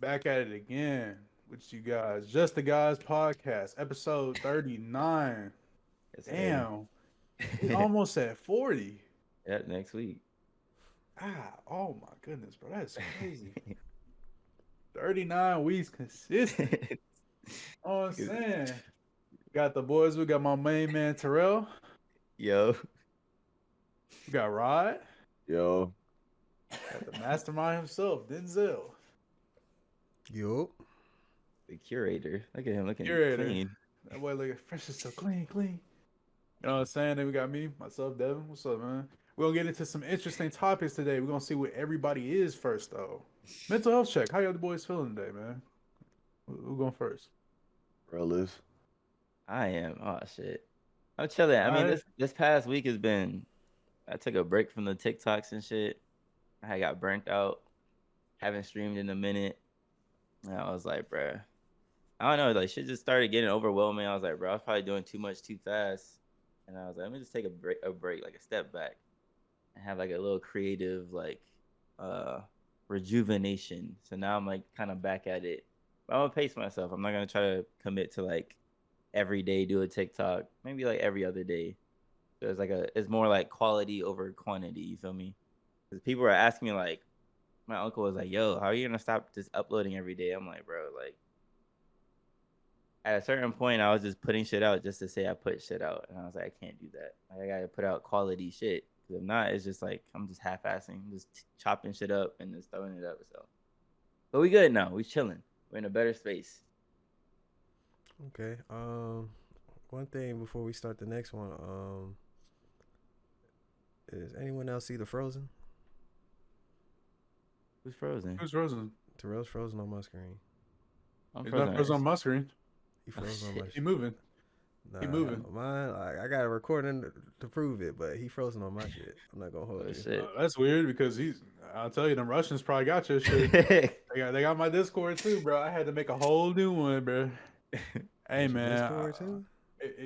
Back at it again with you guys. Just the Guys podcast, episode 39. Yes, sir. Damn, we almost at 40. Yep, next week. Oh my goodness, bro. That's crazy. 39 weeks consistent. Oh, I'm saying. Got the boys. We got my main man, Terrell. Yo, We got Rod. Yo, Got the mastermind himself, Denzel. Yup. the curator. Look at him looking Curator. clean. That boy looking fresh as so clean, clean. You know what I'm saying? Then we got me, myself, Devin. What's up, man? We're gonna get into some interesting topics today. We're gonna see what everybody is first, though. Mental health check. How y'all the boys feeling today, man? Who going first? bro, live. I am. Oh shit. I'm chilling. I All mean, right. this past week has been. I took a break from the TikToks and shit. I got burnt out. Haven't streamed in a minute. And I was like, bruh, I don't know. Like, shit just started getting overwhelming. I was like, bro, I was probably doing too much too fast. And I was like, let me just take a break, like a step back, and have like a little creative, like, rejuvenation. So now I'm like kind of back at it. But I'm gonna pace myself. I'm not gonna try to commit to like every day do a TikTok. Maybe like every other day. So it's more like quality over quantity. You feel me? Because people are asking me like, my uncle was like, "Yo, how are you gonna stop just uploading every day?" I'm like, bro, like at a certain point, I was just putting shit out just to say I put shit out, and I was like, I can't do that. Like, I gotta put out quality shit. Because if not, it's just like I'm just half-assing, just chopping shit up and just throwing it up. So, but we good now. We chilling. We're in a better space. Okay. One thing before we start the next one. Is anyone else see the Frozen? Who's frozen? Who's frozen? Terrell's frozen on my screen. I'm He's not frozen on my screen. He Oh, froze on my. shit. He moving. Nah, moving. Mine. I got a recording to prove it, but he frozen on my shit. I'm not gonna hold Oh you. shit. That's weird because I'll tell you, them Russians probably got your shit. They got my Discord too, bro. I had to make a whole new one, bro. Hey, Got your man. Discord too?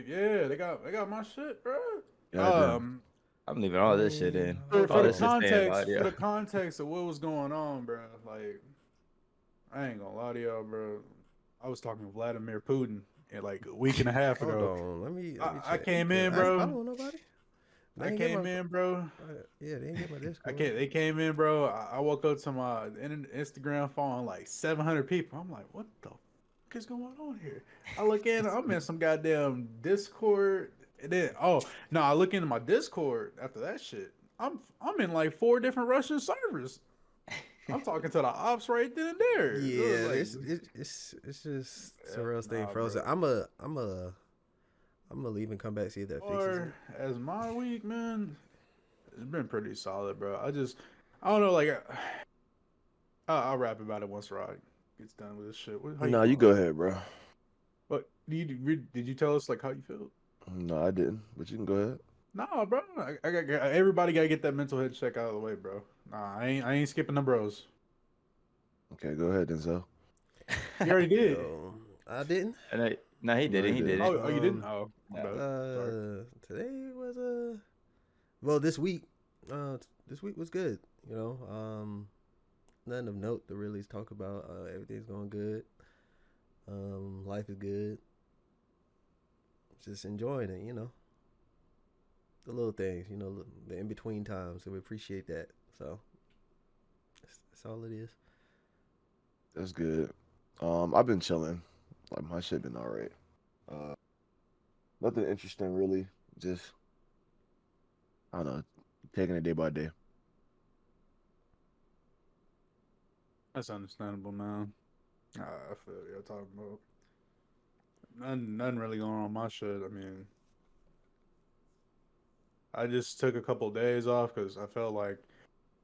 Yeah, they got my shit, bro. Goddamn. Um, I'm leaving all this shit in. for, All for the this is staying context, audio. for the context of what was going on, bro. Like, I ain't gonna lie to y'all, bro. I was talking to Vladimir Putin like a week and a half Hold ago. on. Let me I check. came in, I bro. don't know nobody. They I ain't get came my. in, bro. Yeah, they ain't get my I Discord. can't. They came in, bro. I woke up to my Instagram following like 700 people. I'm like, what the fuck is going on here? I look in. I'm in some goddamn Discord. And then, no, I look into my Discord after that shit. I'm in like 4 different Russian servers. I'm talking to the ops right then and there. It was Yeah, like, it's just yeah, Terrell staying nah, frozen. bro. I'm gonna leave and come back see if that fixes Or it. as my week, man, it's been pretty solid, bro. I don't know, like, I'll rap about it once Rod gets done with this shit. How you Nah, you feeling? go ahead, bro. What did you tell us like how you feel? No, I didn't, but you can go ahead. Nah, bro. Everybody gotta get that mental head check out of the way, bro. Nah, I ain't skipping the bros. Okay, go ahead, Denzel. You already did. Yo, I didn't. And no, he No, he didn't. He didn't. didn't. Oh, you didn't? Um, Oh, my No. bad. Sorry. Today was well, this week. This week was good. You know, nothing of note to really talk about. Everything's going good. Life is good. Just enjoying it. You know, the little things. You know, the in between times. So we appreciate that. So that's all it is. That's good. I've been chilling. Like my shit been all right. Uh, nothing interesting really. Just I don't know, taking it day by day. That's understandable, man. I feel you're talking about. Nothing really going on my shit. I mean, I just took a couple days off because I felt like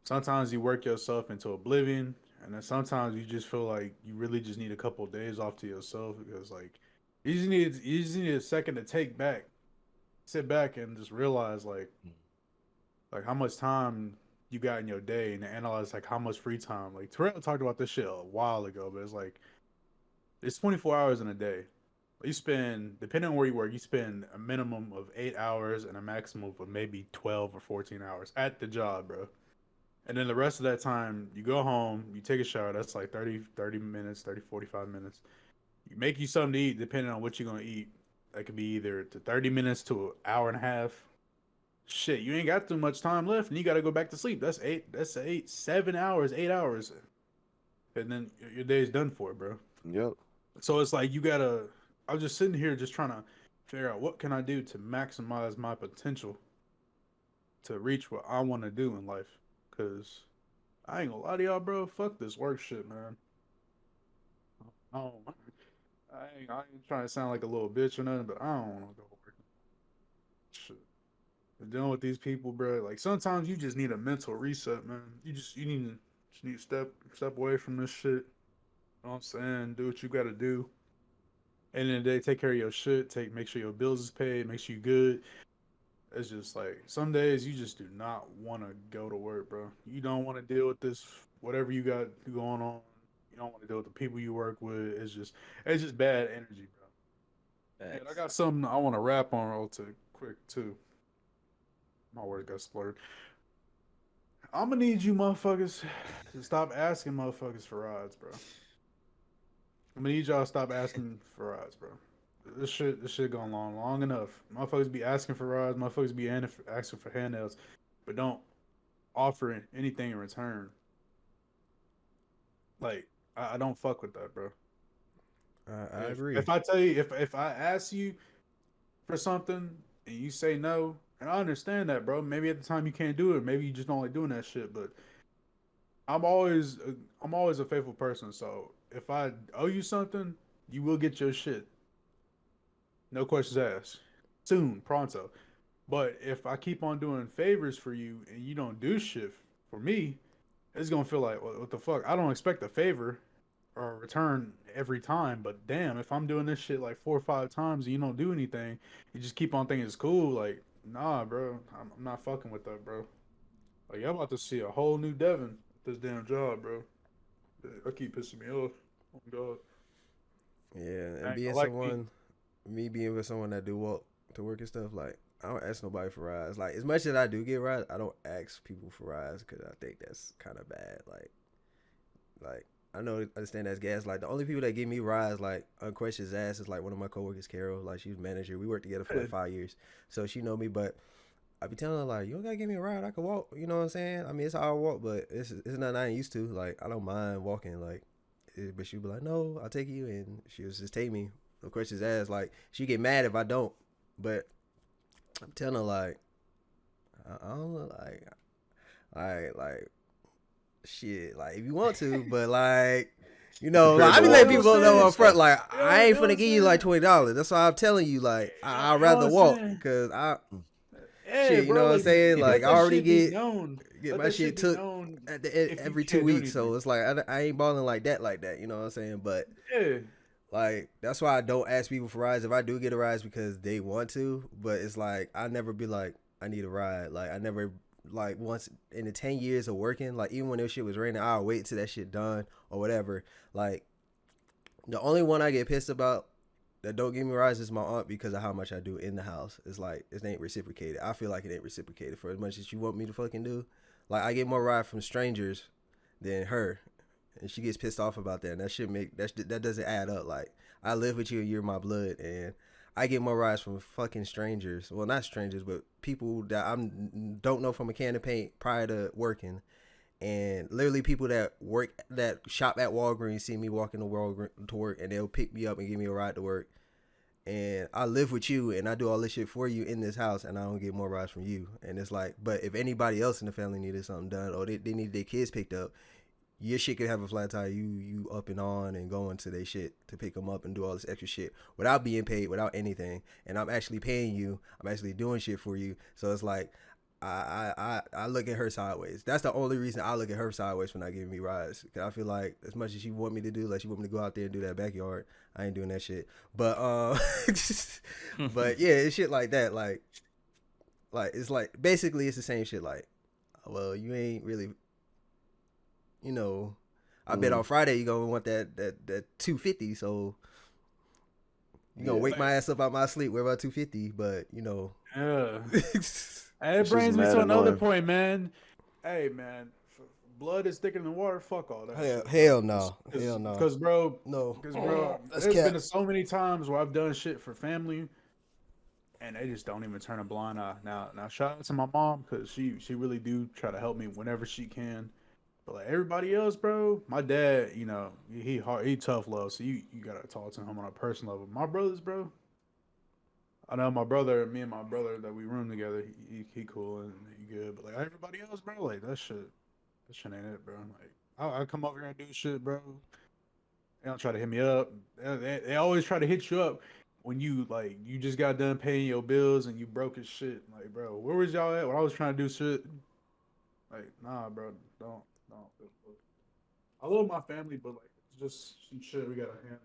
sometimes you work yourself into oblivion, and then sometimes you just feel like you really just need a couple days off to yourself because like you just need a second to sit back and just realize like how much time you got in your day and analyze like how much free time. Like Terrell talked about this shit a while ago, but it's like it's 24 hours in a day. You spend, depending on where you work, you spend a minimum of 8 hours and a maximum of maybe 12 or 14 hours at the job, bro. And then the rest of that time, you go home, you take a shower. That's like 30 minutes, 45 minutes. You make you something to eat, depending on what you're going to eat. That could be either to 30 minutes to an hour and a half. Shit, you ain't got too much time left, and you got to go back to sleep. That's 7 hours, 8 hours. And then your day's done for, bro. Yep. So it's like you got to, I'm just sitting here just trying to figure out what can I do to maximize my potential to reach what I want to do in life. Because I ain't gonna lie to y'all, bro. Fuck this work shit, man. I don't, I ain't trying to sound like a little bitch or nothing, but I don't want to go work. Shit. Dealing with these people, bro. Like sometimes you just need a mental reset, man. You need to step away from this shit. You know what I'm saying? Do what you gotta do. End of the day, take care of your shit. Make sure your bills is paid. Make sure you good. It's just like some days you just do not want to go to work, bro. You don't want to deal with this whatever you got going on. You don't want to deal with the people you work with. It's just bad energy, bro. And I got something I want to rap on real quick too. My word got spluttered. I'm gonna need you motherfuckers to stop asking motherfuckers for rides, bro. I'm gonna need y'all to stop asking for rides, bro. This shit going on long enough. Motherfuckers be asking for rides. Motherfuckers be asking for handouts, but don't offer anything in return. Like I don't fuck with that, bro. I agree. If I tell you, if I ask you for something and you say no, and I understand that, bro. Maybe at the time you can't do it. Maybe you just don't like doing that shit. But I'm always a faithful person. So if I owe you something, you will get your shit. No questions asked. Soon, pronto. But if I keep on doing favors for you and you don't do shit for me, it's gonna feel like what the fuck? I don't expect a favor or a return every time, but damn, if I'm doing this shit like 4 or 5 times and you don't do anything, you just keep on thinking it's cool. Like, nah, bro, I'm not fucking with that, bro. Like, I'm about to see a whole new Devin at this damn job, bro. I keep pissing me off. Oh God. Yeah, and me being with someone that do walk to work and stuff, like I don't ask nobody for rides. Like as much as I do get rides, I don't ask people for rides because I think that's kind of bad. Like I understand that's gas. Like the only people that give me rides, like unquestioned ass, is like one of my coworkers, Carol. Like she was manager. We worked together for like 5 years, so she know me. But I be telling her like, you don't gotta give me a ride. I can walk. You know what I'm saying? I mean, it's how I walk, but it's nothing I ain't used to. Like I don't mind walking. Like, but she'd be like, no, I'll take you, and she was just take me. Of course, his ass like she get mad if I don't, but I'm telling her like I don't know, like shit, like if you want to, but like you know, like, I be letting people know up front, like I ain't finna give you like $20. That's why I'm telling you, like I'd rather walk because shit, you know what I'm saying? Like I already get my shit took every 2 weeks, so it's like I ain't balling like that, you know what I'm saying? But yeah. Like that's why I don't ask people for rides. If I do get a ride, it's because they want to. But it's like I never be like I need a ride. Like I never like once in the 10 years of working. Like even when this shit was raining, I'll wait till that shit done or whatever. Like the only one I get pissed about that don't give me rides is my aunt because of how much I do in the house. It's like it ain't reciprocated. I feel like it ain't reciprocated for as much as you want me to fucking do. Like I get more ride from strangers than her. And she gets pissed off about that, and that doesn't add up. Like I live with you, and you're my blood, and I get more rides from fucking strangers. Well, not strangers, but people that I don't know from a can of paint prior to working, and literally people that shop at Walgreens see me walking to work, and they'll pick me up and give me a ride to work. And I live with you, and I do all this shit for you in this house, and I don't get more rides from you. And it's like, but if anybody else in the family needed something done, or they need their kids picked up, your shit could have a flat tire. You up and on and going to their shit to pick them up and do all this extra shit without being paid, without anything. And I'm actually paying you. I'm actually doing shit for you. So it's like I look at her sideways. That's the only reason I look at her sideways when I give me rides. Cause I feel like as much as she want me to do, like she want me to go out there and do that backyard, I ain't doing that shit. But but yeah, it's shit like that. Like it's like basically it's the same shit. Like, well, you ain't really. You know, I bet on Friday you gonna want that $250. So you gonna wake my ass up out my sleep. Where about $250? But you know, yeah. And it brings me to another point, man. Hey, man, blood is thicker than water. Fuck all that. Hell no. Hell no. Because bro, No. That's there's cap. been so many times where I've done shit for family, and they just don't even turn a blind eye. Now shout out to my mom because she really do try to help me whenever she can. But like everybody else, bro, my dad, you know, he tough love, so you gotta talk to him on a personal level. My brothers, bro, I know me and my brother that we room together, he cool and he good. But like everybody else, bro, like that shit ain't it, bro. Like I come over here and do shit, bro. They don't try to hit me up. They always try to hit you up when you just got done paying your bills and you broke as shit. Like, bro, where was y'all at when I was trying to do shit? Like, nah, bro, don't. I love my family, but like, it's just some shit we gotta handle.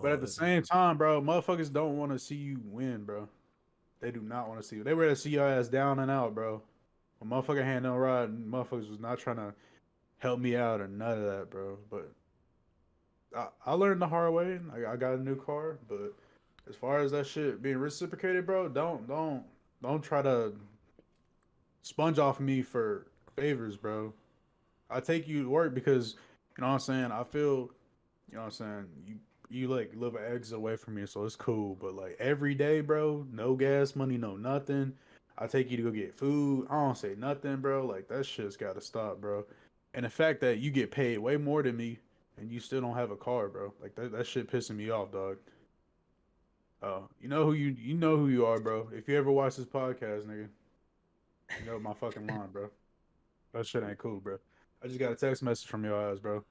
But at the same time, bro, motherfuckers don't want to see you win, bro. They do not want to see you. They rather see your ass down and out, bro. When motherfucker had no ride, motherfuckers was not trying to help me out or none of that, bro. But I learned the hard way. I got a new car, but as far as that shit being reciprocated, bro, don't try to sponge off me for favors, bro. I take you to work because, you know what I'm saying, I feel, you know what I'm saying, you like live an exit away from me, so it's cool. But like every day, bro, no gas money, no nothing. I take you to go get food. I don't say nothing, bro. Like that shit's gotta stop, bro. And the fact that you get paid way more than me and you still don't have a car, bro. Like that shit pissing me off, dog. You know who you are, bro. If you ever watch this podcast, nigga, you know my fucking line, bro. That shit ain't cool, bro. I just got a text message from your ass, bro.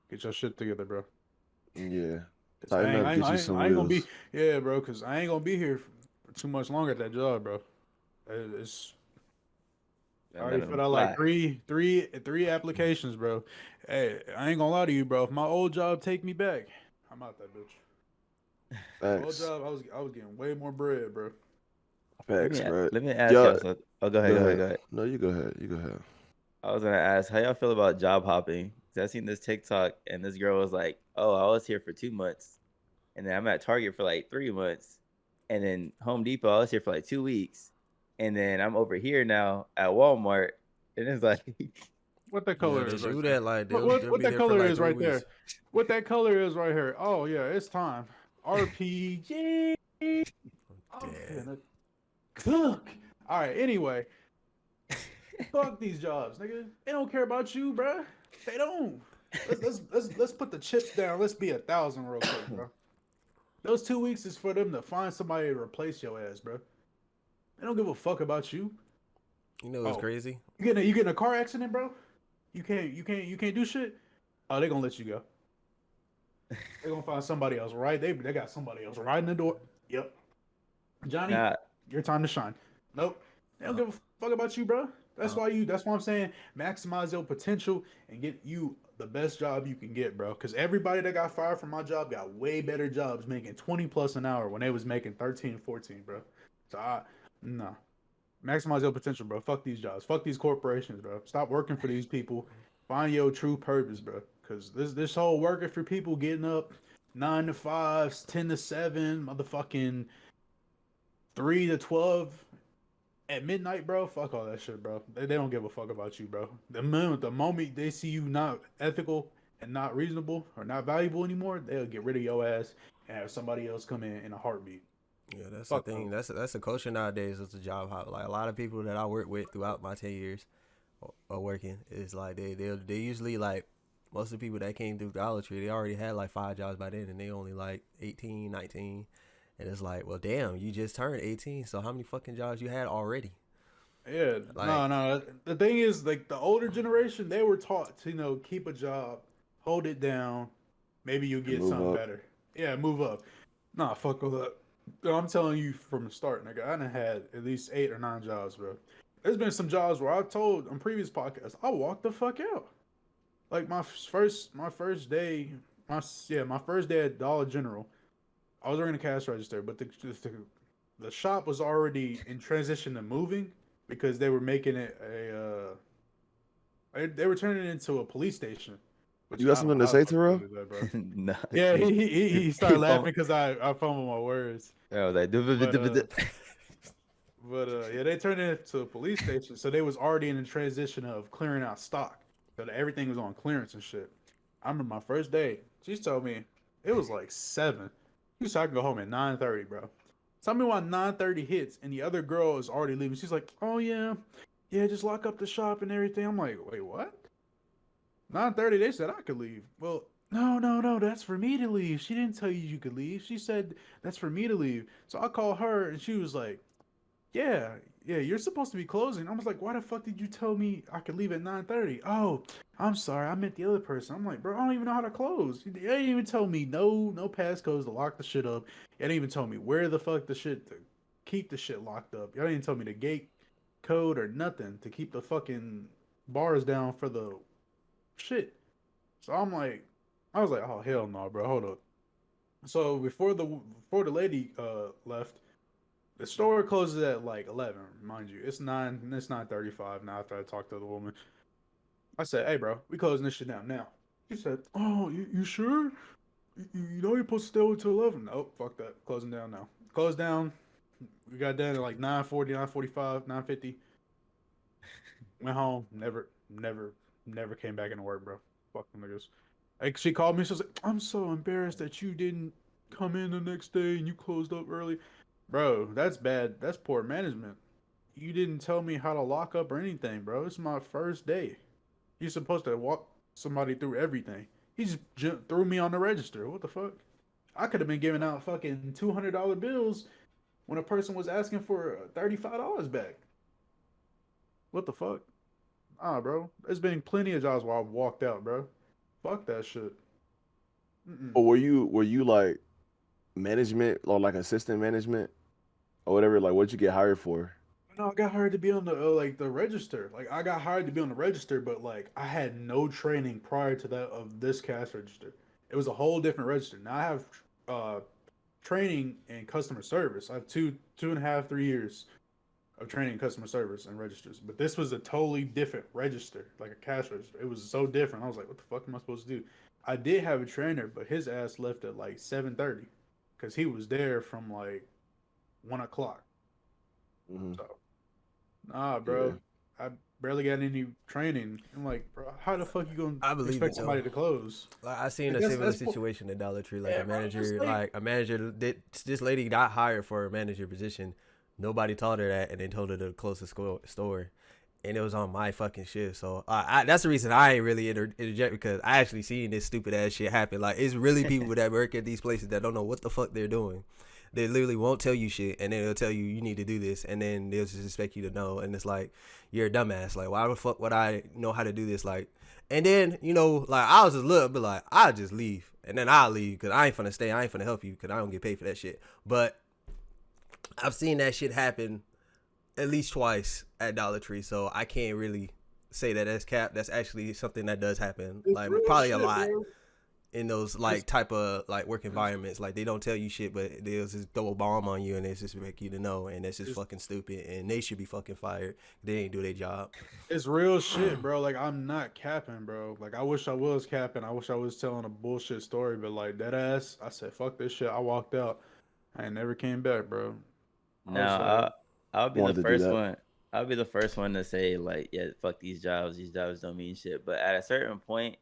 Get your shit together, bro. Yeah. I ain't gonna be, yeah, bro, because I ain't gonna be here for too much longer at that job, bro. It's I already filled out like three applications, bro. Hey, I ain't gonna lie to you, bro. If my old job take me back, I'm out that bitch. My old job, I was getting way more bread, bro. Facts, bro. Let me ask y'all something. Oh, go ahead. No, you go ahead. I was gonna ask how y'all feel about job hopping. Cause I seen this TikTok and this girl was like, "Oh, I was here for 2 months, and then I'm at Target for like 3 months, and then Home Depot I was here for like 2 weeks, and then I'm over here now at Walmart, and it's like, what the color is? Do right that like what that color is right there? What that color is right here? Oh yeah, it's time. RPG. Cook. All right. Anyway. Fuck these jobs, nigga. They don't care about you, bro. They don't. Let's put the chips down. Let's be 1,000 real quick, bro. Those 2 weeks is for them to find somebody to replace your ass, bro. They don't give a fuck about you. You know what's crazy? You get in a car accident, bro. You can't do shit. Oh, they gonna let you go. They gonna find somebody else, right? They got somebody else right in the door. Yep. Johnny, your time to shine. Nope. They don't give a fuck about you, bro. That's why I'm saying maximize your potential and get you the best job you can get, bro. Because everybody that got fired from my job got way better jobs making 20 plus an hour when they was making 13, 14, bro. So no. Maximize your potential, bro. Fuck these jobs. Fuck these corporations, bro. Stop working for these people. Find your true purpose, bro. Because this whole working for people, getting up 9 to 5, 10 to 7, motherfucking 3 to 12 at midnight, bro. Fuck all that shit, bro. They don't give a fuck about you, bro. The moment they see you not ethical and not reasonable or not valuable anymore, they'll get rid of your ass and have somebody else come in a heartbeat. Yeah, that's the thing. That's the culture nowadays. Is the job hop. Like a lot of people that I work with throughout my 10 years of working is like they usually like most of the people that came through Dollar Tree. They already had like 5 jobs by then, and they only like 18, 19. And it's like, well, damn, you just turned 18. So how many fucking jobs you had already? Yeah, like, no. The thing is, like the older generation, they were taught to keep a job, hold it down. Maybe you'll get something better. Yeah, move up. Nah, fuck all that. I'm telling you from the start, nigga. I done had at least 8 or 9 jobs, bro. There's been some jobs where I've told on previous podcasts I walked the fuck out. Like my first day at Dollar General, I was working the cash register, but the shop was already in transition to moving because they were making it they were turning it into a police station. You got something to say, Terrell? No. Yeah, he started laughing because I fumbled my words. I was like, but yeah, they turned it into a police station, so they was already in the transition of clearing out stock. So everything was on clearance and shit. I remember my first day. She told me it was like 7. She said I can go home at 9:30, bro. Tell me why 9:30 hits and the other girl is already leaving. She's like, oh yeah, yeah, just lock up the shop and everything. I'm like, wait, what? 9:30, they said I could leave. Well, no, no, no, that's for me to leave. She didn't tell you you could leave. She said that's for me to leave. So I called her and she was like, yeah, yeah, you're supposed to be closing. I was like, why the fuck did you tell me I could leave at 9:30? Oh, I'm sorry, I meant the other person. I'm like, bro, I don't even know how to close. You didn't even tell me no passcodes to lock the shit up. You didn't even tell me where the fuck the shit to keep the shit locked up. You didn't even tell me the gate code or nothing to keep the fucking bars down for the shit. So I'm like, I was like, oh hell no, bro, hold up. So before the lady left, the store closes at like 11, mind you. It's 9:35 now after I talked to the woman. I said, hey bro, we closing this shit down now. She said, oh, you sure? You know you're supposed to stay open till 11. Nope, fuck that. Closing down now. Closed down. We got done at like 9:40, 9:45, 9:50. Went home. Never came back into work, bro. Fuck them niggas. Like she called me. She was like, I'm so embarrassed that you didn't come in the next day and you closed up early. Bro, that's bad. That's poor management. You didn't tell me how to lock up or anything, bro. It's my first day. You're supposed to walk somebody through everything. He just threw me on the register. What the fuck? I could have been giving out fucking $200 bills when a person was asking for $35 back. What the fuck? Ah, bro. There's been plenty of jobs where I've walked out, bro. Fuck that shit. Mm-mm. Or were you like management or like assistant management or whatever? Like, what'd you get hired for? No, I got hired to be on the like the register. Like I got hired to be on the register, but like I had no training prior to that of this cash register. It was a whole different register. Now I have uh training in customer service. I have 2.5, 3 years of training in customer service and registers. But this was a totally different register, like a cash register. It was so different. I was like, what the fuck am I supposed to do? I did have a trainer, but his ass left at like 7:30 because he was there from like 1 o'clock. Hmm. So nah, Yeah. bro. I barely got any training. I'm like, bro, how the fuck you gonna I believe expect it though. somebody to close? Like I seen Like, a similar that's situation at Dollar Tree. Like yeah, bro. Just like a manager did. This lady got hired for a manager position. Nobody taught her that, and they told her to close the store. And it was on my fucking shift. So that's the reason I ain't really interject, because I actually seen this stupid ass shit happen. Like, it's really people that work at these places that don't know what the fuck they're doing. They literally won't tell you shit, and then they'll tell you you need to do this, and then they'll just expect you to know. And it's like, you're a dumbass. Like, why the fuck would I know how to do this? Like, and then, like, I was just little bit like, I'll just leave, and then I'll leave because I ain't finna stay. I ain't finna help you because I don't get paid for that shit. But I've seen that shit happen at least twice at Dollar Tree, so I can't really say that that's cap. That's actually something that does happen, it's like real probably shit, a lot bro. in those It's, like type of like work environments. Like, they don't tell you shit, but they'll just throw a bomb on you and they just expect you to know, and that's just it's fucking stupid. And they should be fucking fired. They ain't do their job. it's real shit, bro. Like I'm not capping, bro. Like I wish I was capping. I wish I was telling a bullshit story, but like that ass, I said fuck this shit. I walked out. I ain't never came back, bro. I was Now, like, I'll be the Wanted to do first that. one. I'll be the first one to say like, yeah, fuck these jobs. These jobs don't mean shit. But at a certain point,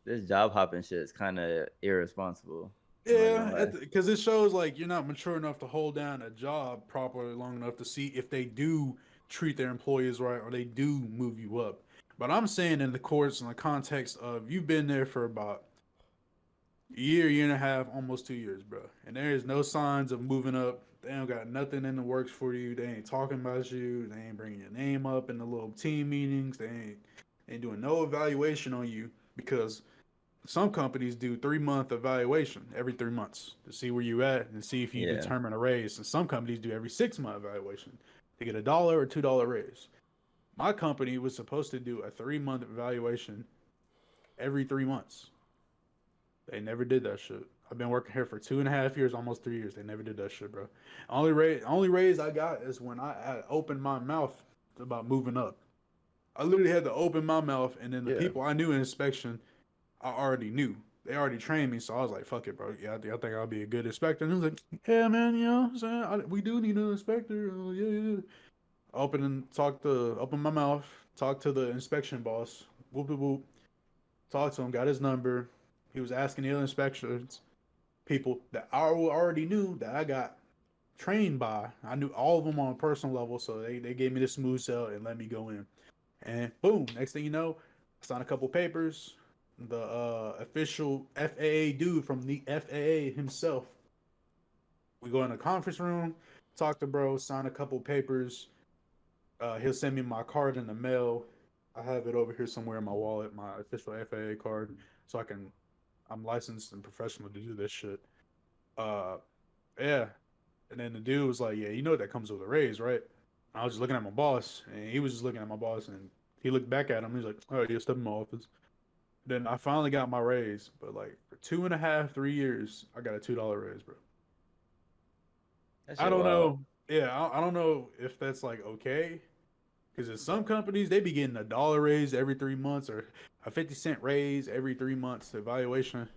this job hopping shit is kind of irresponsible. I'm not gonna yeah, lie. because it shows like you're not mature enough to hold down a job properly long enough to see if they do treat their employees right or they do move you up. But I'm saying in the course in the context of you've been there for about year and a half, almost 2 years, bro. And there is no signs of moving up. They don't got nothing in the works for you. They ain't talking about you. They ain't bringing your name up in the little team meetings. They ain't doing no evaluation on you because some companies do 3 month evaluation every 3 months to see where you at and see if you Yeah. determine a raise. And some companies do every 6 month evaluation to get $1 or $2 raise. My company was supposed to do a 3 month evaluation every 3 months. They never did that shit. I've been working here for 2.5 years, almost 3 years. They never did that shit, bro. Only raise I got is when I opened my mouth about moving up. I literally had to open my mouth, and then the Yeah. people I knew in inspection, I already knew. They already trained me, so I was like, "Fuck it, bro. Yeah, I think I'll be a good inspector." And he was like, "Yeah, man. You know, what I'm saying we do need an inspector. Yeah, yeah." Open my mouth, talk to the inspection boss. Whoop whoop whoop. Talked to him, got his number. He was asking the inspections people that I already knew that I got trained by. I knew all of them on a personal level, so they gave me the smooth sell and let me go in. And boom, next thing you know, I signed a couple papers. The official FAA dude from the FAA himself. We go in the conference room, talk to bro, sign a couple papers. He'll send me my card in the mail. I have it over here somewhere in my wallet, my official FAA card, so I can. I'm licensed and professional to do this shit. Uh, yeah. And then the dude was like, "Yeah, you know that comes with a raise, right?" I was just looking at my boss, and he was just looking at my boss, and he looked back at him. He's like, "All right, yeah, step in my office." Then I finally got my raise, but like for 2.5, 3 years, I got a $2 raise, bro. That I shit don't wild. know. Yeah, I don't know if that's like okay, because in some companies they be getting $1 raise every 3 months or a 50 cent raise every 3 months evaluation.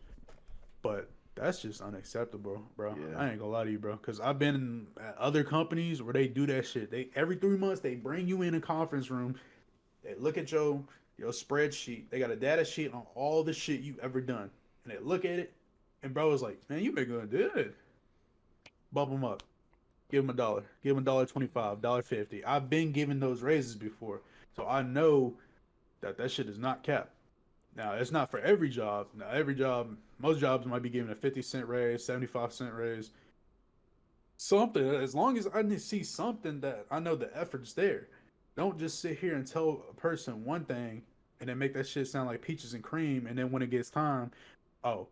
But that's just unacceptable, bro. Yeah. I ain't gonna lie to you, bro. Cause I've been at other companies where they do that shit. They every 3 months they bring you in a conference room. They look at your spreadsheet. They got a data sheet on all the shit you ever done, and they look at it. And bro was like, "Man, you been going good." Bump them up. Give them $1. Give them $1.25, $1.50. I've been giving those raises before, so I know that shit is not capped. Now, it's not for every job. Now, every job, most jobs might be giving a 50 cent raise, 75 cent raise, something. As long as I can see something that I know the effort's there. Don't just sit here and tell a person one thing and then make that shit sound like peaches and cream. And then when it gets time, oh,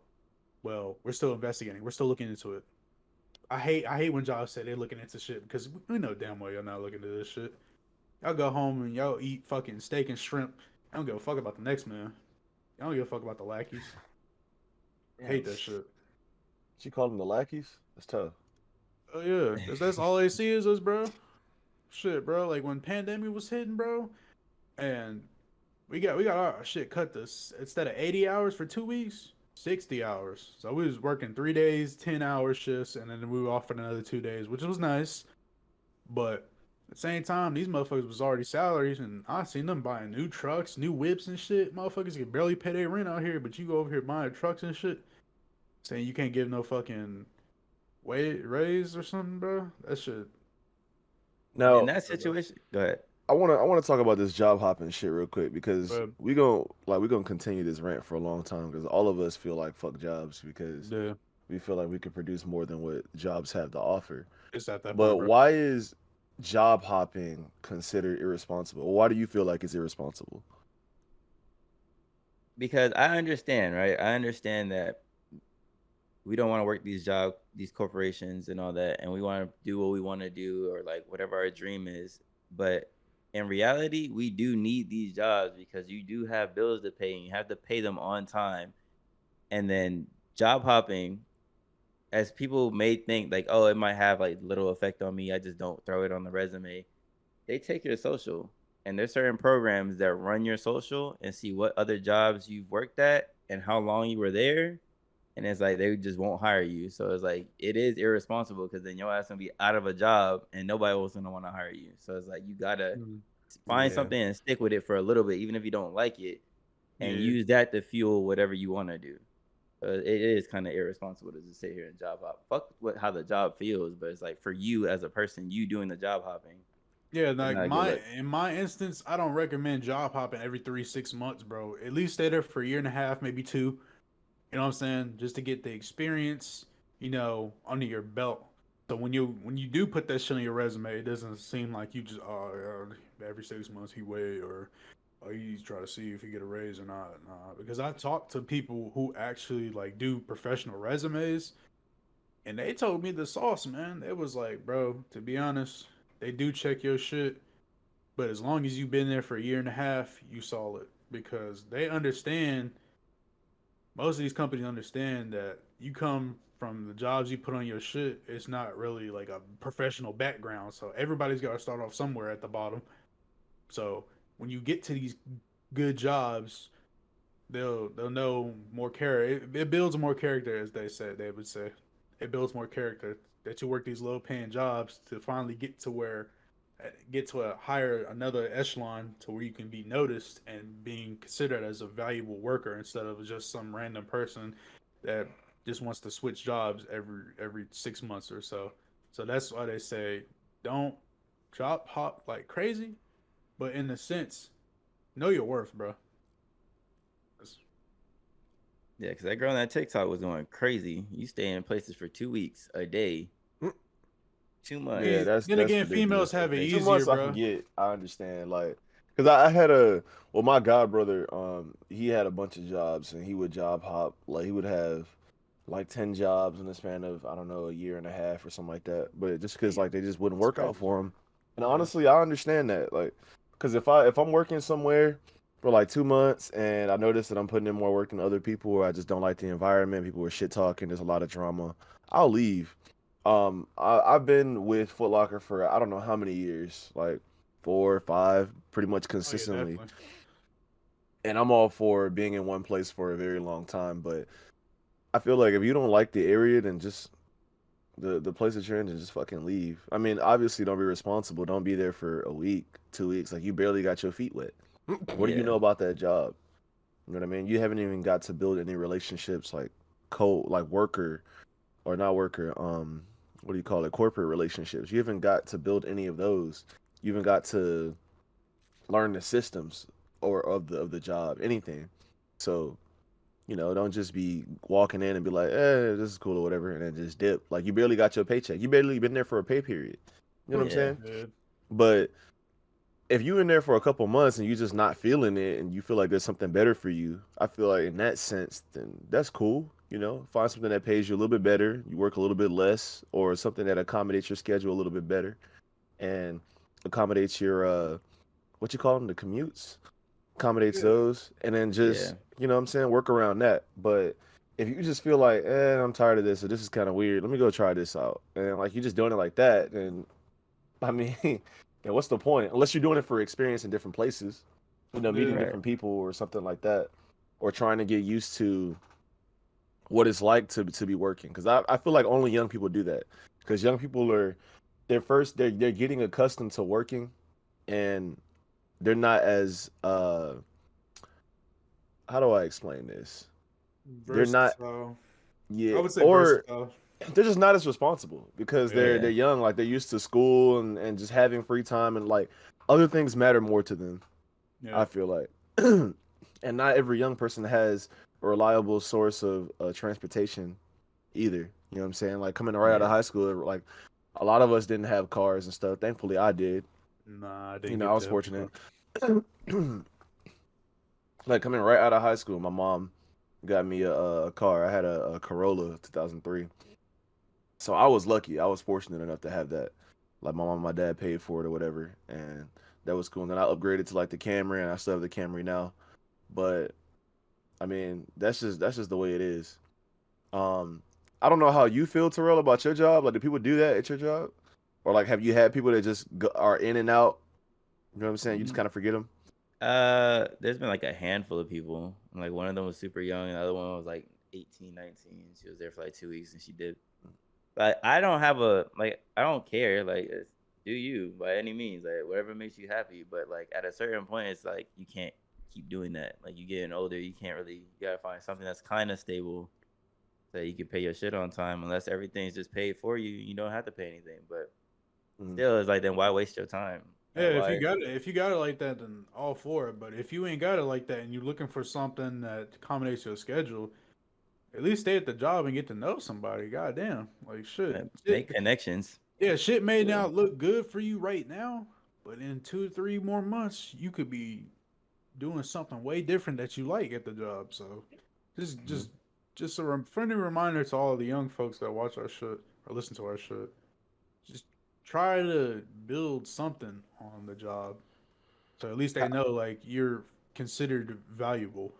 well, we're still investigating. We're still looking into it. I hate when jobs say they're looking into shit because we know damn well you're not looking into this shit. Y'all go home and y'all eat fucking steak and shrimp. I don't give a fuck about the next man. I don't give a fuck about the lackeys. Damn. Hate that shit. She called them the lackeys. That's tough. Oh yeah, cause that's all they see is us, bro. Shit, bro. Like when pandemic was hitting, bro, and we got our shit cut this instead of 80 hours for 2 weeks, 60 hours. So we was working 3 days, 10 hour shifts, and then we were off for another 2 days, which was nice. But at the same time, these motherfuckers was already salaries, and I seen them buying new trucks, new whips and shit. Motherfuckers can barely pay their rent out here, but you go over here buying trucks and shit, saying you can't give no fucking wait raise or something, bro. That shit. In Now, that situation, go ahead. I wanna talk about this job hopping shit real quick because But we gonna continue this rant for a long time because all of us feel like fuck jobs because yeah, we feel like we can produce more than what jobs have to offer. it's at that But point, bro. why is job hopping considered irresponsible? Why do you feel like it's irresponsible? Because I understand, right? I understand that we don't want to work these corporations and all that, and we want to do what we want to do or like whatever our dream is. But in reality, we do need these jobs because you do have bills to pay and you have to pay them on time. And then job hopping, as people may think like, oh, it might have like little effect on me. I just don't throw it on the resume. They take your social, and there's certain programs that run your social and see what other jobs you've worked at and how long you were there, and it's like they just won't hire you. So it's like it is irresponsible because then your ass gonna be out of a job and nobody else gonna want to hire you. So it's like you gotta Mm. find Yeah. something and stick with it for a little bit, even if you don't like it, and Yeah, use that to fuel whatever you want to do. So it is kind of irresponsible to just sit here and job hop. Fuck how the job feels, but it's like for you as a person, you doing the job hopping, yeah. it's Like not a good my look. in my instance, I don't recommend job hopping every 3 6 months, bro. At least stay there for a year and a half, maybe two. You know what I'm saying? Just to get the experience, under your belt. So when you do put that shit on your resume, it doesn't seem like you just every 6 months he wait or he's trying to see if he get a raise or not. Nah, because I talked to people who actually like do professional resumes, and they told me the sauce, man. It was like, bro, to be honest, they do check your shit, but as long as you've been there for a year and a half, you solid because they understand most of these companies understand that you come from the jobs you put on your shit. It's not really like a professional background, so everybody's got to start off somewhere at the bottom. So when you get to these good jobs, they'll know more character. It builds more character, as they would say. It builds more character that you work these low paying jobs to finally get to where, get to a higher another echelon to where you can be noticed and being considered as a valuable worker instead of just some random person that just wants to switch jobs every 6 months or so. So that's why they say don't job hop like crazy, but in the sense, know your worth, bro. Yeah, because that girl on that TikTok was going crazy. You stay in places for 2 weeks a day, 2 months. Yeah, Then that's again, females ridiculous. have it Okay, two easier, months I can bro. get. I understand, like, cause I had a well, my god brother, he had a bunch of jobs and he would job hop. Like he would have like 10 jobs in the span of I don't know a year and a half or something like that. But just because Damn, like they just wouldn't that's work out crazy. for him. And Yeah, honestly, I understand that. Like, cause if I'm working somewhere for like 2 months and I notice that I'm putting in more work than other people, or I just don't like the environment, people are shit talking, there's a lot of drama, I'll leave. I've been with Foot Locker for I don't know how many years, like 4 or 5, pretty much oh yeah, consistently. definitely. And I'm all for being in one place for a very long time. But I feel like if you don't like the area, then just the place that you're in, then just fucking leave. I mean, obviously, don't be responsible. Don't be there for a week, 2 weeks. Like you barely got your feet wet. What do you Yeah, know about that job? You know what I mean? You haven't even got to build any relationships, like like worker or not worker, what do you call it, corporate relationships. You haven't got to build any of those. You haven't got to learn the systems or of the job, anything. So, don't just be walking in and be like, this is cool or whatever, and then just dip. Like you barely got your paycheck. You barely been there for a pay period. You know what I'm yeah, saying? Yeah. But if you in there for a couple months and you just not feeling it and you feel like there's something better for you, I feel like in that sense, then that's cool. Find something that pays you a little bit better. You work a little bit less, or something that accommodates your schedule a little bit better, and accommodates your what you call them, the commutes, accommodates Yeah. those, and then yeah, just what I'm saying, work around that. But if you just feel like, I'm tired of this, or this is kind of weird, let me go try this out, and like you're just doing it like that, then I mean, yeah, what's the point? Unless you're doing it for experience in different places, meeting Yeah. right. different people or something like that, or trying to get used to what it's like to be working. Because I feel like only young people do that. Because young people they're getting accustomed to working, and they're not as how do I explain this? They're not Versatile. I yeah, would say or versatile. they're just not as responsible because Yeah. they're Yeah, young, like they're used to school and just having free time, and like other things matter more to them, Yeah. I feel like. And not every young person has a reliable source of transportation either. You know what I'm saying? Like coming right out of yeah, high school, like a lot of us didn't have cars and stuff. Thankfully I did. Nah, I didn't I get was that fortunate. far. Like coming right out of high school, my mom got me a car. I had a Corolla 2003. So I was lucky. I was fortunate enough to have that. Like my mom and my dad paid for it or whatever, and that was cool. And then I upgraded to like the Camry, and I still have the Camry now. But I mean, that's just the way it is. Um, I don't know how you feel, Terrell, about your job. Like, do people do that at your job, or like, have you had people that just are in and out? You know what I'm saying? You just Mm, kind of forget them. there's been like a handful of people. Like one of them was super young, and the other one was like 18, 19. She was there for like 2 weeks, and she did. But I don't have I don't care. Like, do you by any means, like whatever makes you happy. But like at a certain point, it's like you can't keep doing that. Like you getting older, you can't really. You gotta find something that's kind of stable, so you can pay your shit on time. Unless everything's just paid for you, you don't have to pay anything. But Mm-hmm. still, it's like then why waste your time? Yeah, Like why? if you got it like that, then all for it. But if you ain't got it like that and you're looking for something that accommodates your schedule, at least stay at the job and get to know somebody. Goddamn, like shit. Make connections. Yeah, shit may Yeah. not look good for you right now, but in 2, 3 more months, you could be doing something way different that you like at the job. So, just Mm-hmm. just just a friendly reminder to all the young folks that watch our shit or listen to our shit. Just try to build something on the job, so at least they know like you're considered valuable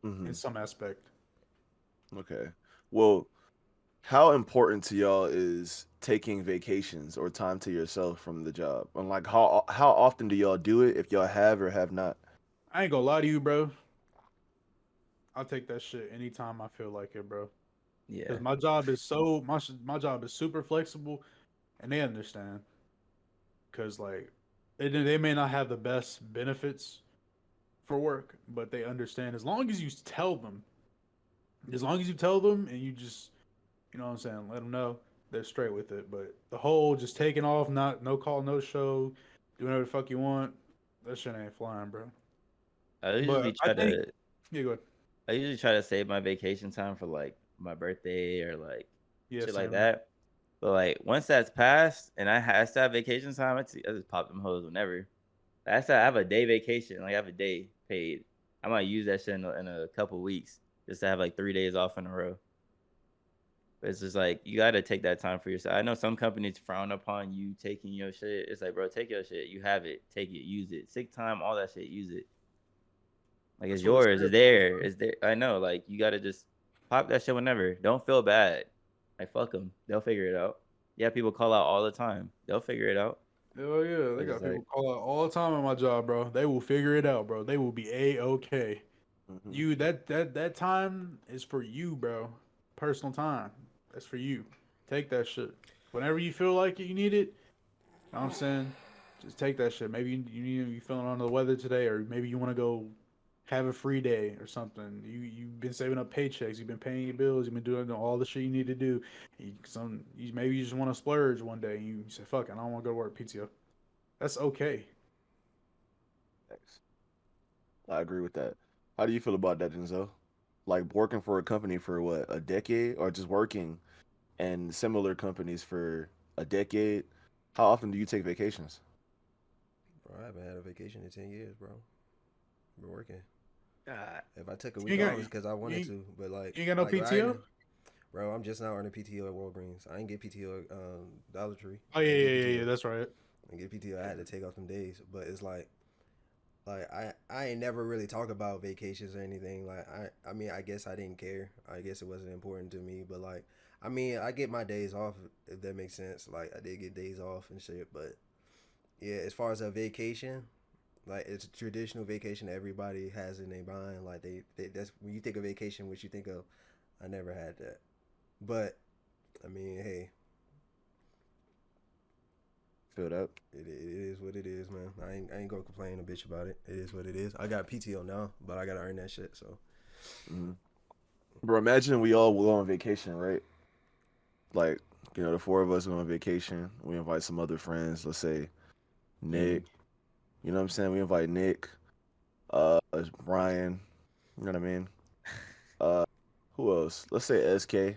Mm-hmm. in some aspect. Okay. Well, how important to y'all is taking vacations or time to yourself from the job? And like how often do y'all do it if y'all have or have not? I ain't gonna lie to you, bro. I'll take that shit anytime I feel like it, bro. Because Yeah. my job is super flexible, and they understand. Cause like they may not have the best benefits for work, but they understand as long as you tell them, and you just, you know what I'm saying, let them know, they're straight with it. But the whole just taking off, not no call, no show, do whatever the fuck you want, that shit ain't flying, bro. I usually But I try think, to yeah, go ahead. I usually try to save my vacation time for like my birthday or like Yeah, shit like same. that. But like once that's passed and I still have vacation time, I just pop them hoes whenever. I still have a day vacation, like I have a day paid. I might use that shit in a couple weeks just to have like 3 days off in a row. But it's just like you gotta take that time for yourself. I know some companies frown upon you taking your shit. It's like, bro, take your shit. You have it. Take it. Use it. Sick time, all that shit. Use it. Like it's That's what it's yours. there It's for, there. bro. It's there. I know. Like you gotta just pop that shit whenever. Don't feel bad. Like fuck them. They'll figure it out. Yeah, people call out all the time. They'll figure it out. Hell yeah, they It's got just people like call out all the time at my job, bro. They will figure it out, bro. They will be a-okay. Mm-hmm. You that time is for you, bro. Personal time. That's for you. Take that shit. Whenever you feel like it, you need it. Know what I'm saying, just take that shit. Maybe you feeling under the weather today, or maybe you want to go have a free day or something. You've been saving up paychecks. You've been paying your bills. You've been doing all the shit you need to do. Maybe you just want to splurge one day. And you say, "Fuck it, I don't want to go to work." PTO. That's okay. Thanks. I agree with that. How do you feel about that, Denzel? Like working for a company for what, a decade, or just working in similar companies for a decade? How often do you take vacations? Bro, I haven't had a vacation in 10 years, bro. Been working. God. If I took a You week ain't off, got it's because I you wanted ain't, to. But like, you ain't got no like I ain't, PTO. bro, I'm just now earning PTO at Walgreens. I ain't get PTO at Dollar Tree. Oh I yeah, ain't yeah, get yeah, PTO. yeah. That's right. I get PTO. I had to take off them days. But it's like I ain't never really talk about vacations or anything. Like I mean, I guess I didn't care. I guess it wasn't important to me. But like, I mean, I get my days off if that makes sense. Like I did get days off and shit. But yeah, as far as a vacation, like it's a traditional vacation everybody has in their mind. Like they that's when you think of vacation, what you think of. I never had that. But I mean, hey, Feel that? it is what it is, man. I ain't gonna complain a bitch about it. It is what it is. I got PTO now, but I gotta earn that shit. So Mm-hmm. Bro, imagine we all go on vacation, right? Like, the four of us go on vacation. We invite some other friends. Let's say Nick. You know what I'm saying? We invite Nick, Brian. You know what I mean? Uh, who else? Let's say SK.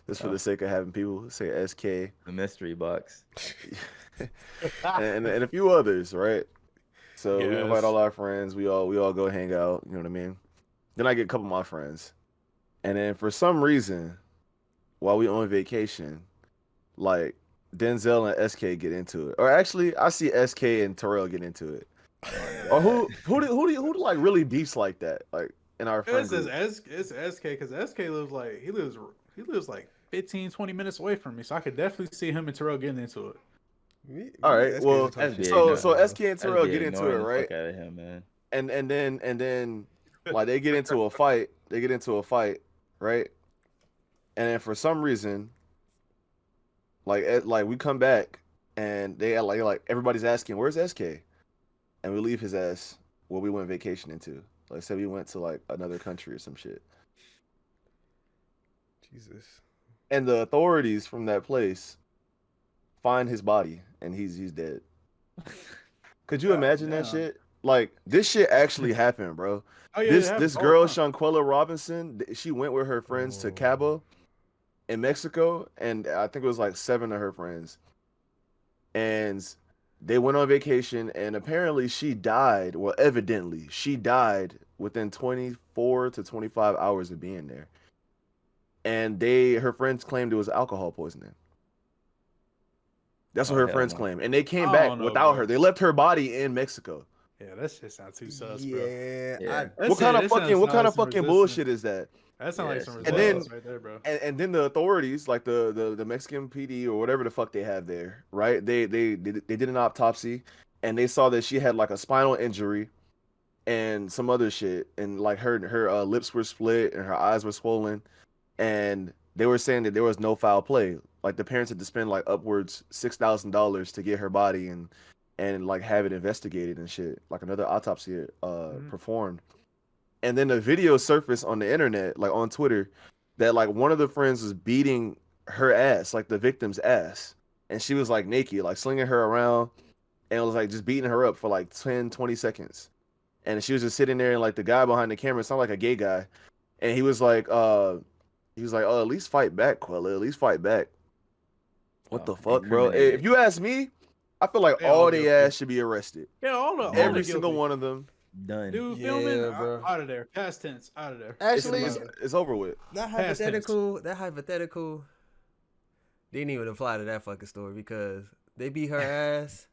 Just for Oh, the sake of having people, let's say SK, the mystery box. and a few others, right? So we invite Yes. all our friends. We all go hang out. You know what I mean? Then I get a couple of my friends, and then for some reason, while we on vacation, like Denzel and SK get into it, or actually, I see SK and Terrell get into it. Or who like really beefs like that, like in our friend group? It's SK because SK he lives like 15, 20 minutes away from me, so I could definitely see him and Terrell getting into it. All right, SK well, just talk That's shit be to me, so ignoring. so bro. SK and That's Terrell be get into it, ignoring the right? fuck out of him, man. And then like they get into a fight. They get into a fight, right? And then for some reason, like we come back and they like everybody's asking, "Where's SK?" And we leave his ass where we went vacation into. Like say we went to like another country or some shit. Jesus. And the authorities from that place find his body and he's dead. Could you God imagine that damn. shit? Like this shit actually happened, bro. Oh yeah, it This happens all the girl, time. Shanquella Robinson, she went with her friends to Oh, Cabo in Mexico, and I think it was like 7 of her friends. And they went on vacation, and apparently she died. Well, evidently she died within 24 to 25 hours of being there. And her friends claimed it was alcohol poisoning. That's what Oh her hell friends no. claim, and they came I back don't know, without her. bro. They left her body in Mexico. Yeah, that shit sounds too sus, bro. yeah. Yeah. What kind of That sounds fucking some resistance. bullshit is that? That sounds like Yeah, some she's And then wild. resistance right there, bro. and then the authorities, like the Mexican PD or whatever the fuck they have there, right? They did an autopsy, and they saw that she had like a spinal injury and some other shit, and like her lips were split and her eyes were swollen, and they were saying that there was no foul play. Like the parents had to spend like upwards $6,000 to get her body, and and like have it investigated and shit, like another autopsy Mhm. performed. And then the video surfaced on the internet, like on Twitter, that like one of the friends was beating her ass, like the victim's ass. And she was like naked, like slinging her around and was like just beating her up for like 10, 20 seconds. And she was just sitting there and like the guy behind the camera sounded like a gay guy. And he was like, oh, at least fight back, Quella. At least fight back. What the fuck, bro? Incriminating. If you ask me, I feel like They all all they guilty. ass should be arrested. Yeah, all Every the single guilty. one of them. Done. Dude, Yeah, filming bro. out of there. Past tense, out of there. Actually, It's over with. that Past tense. hypothetical didn't even apply to that fucking story because they beat her ass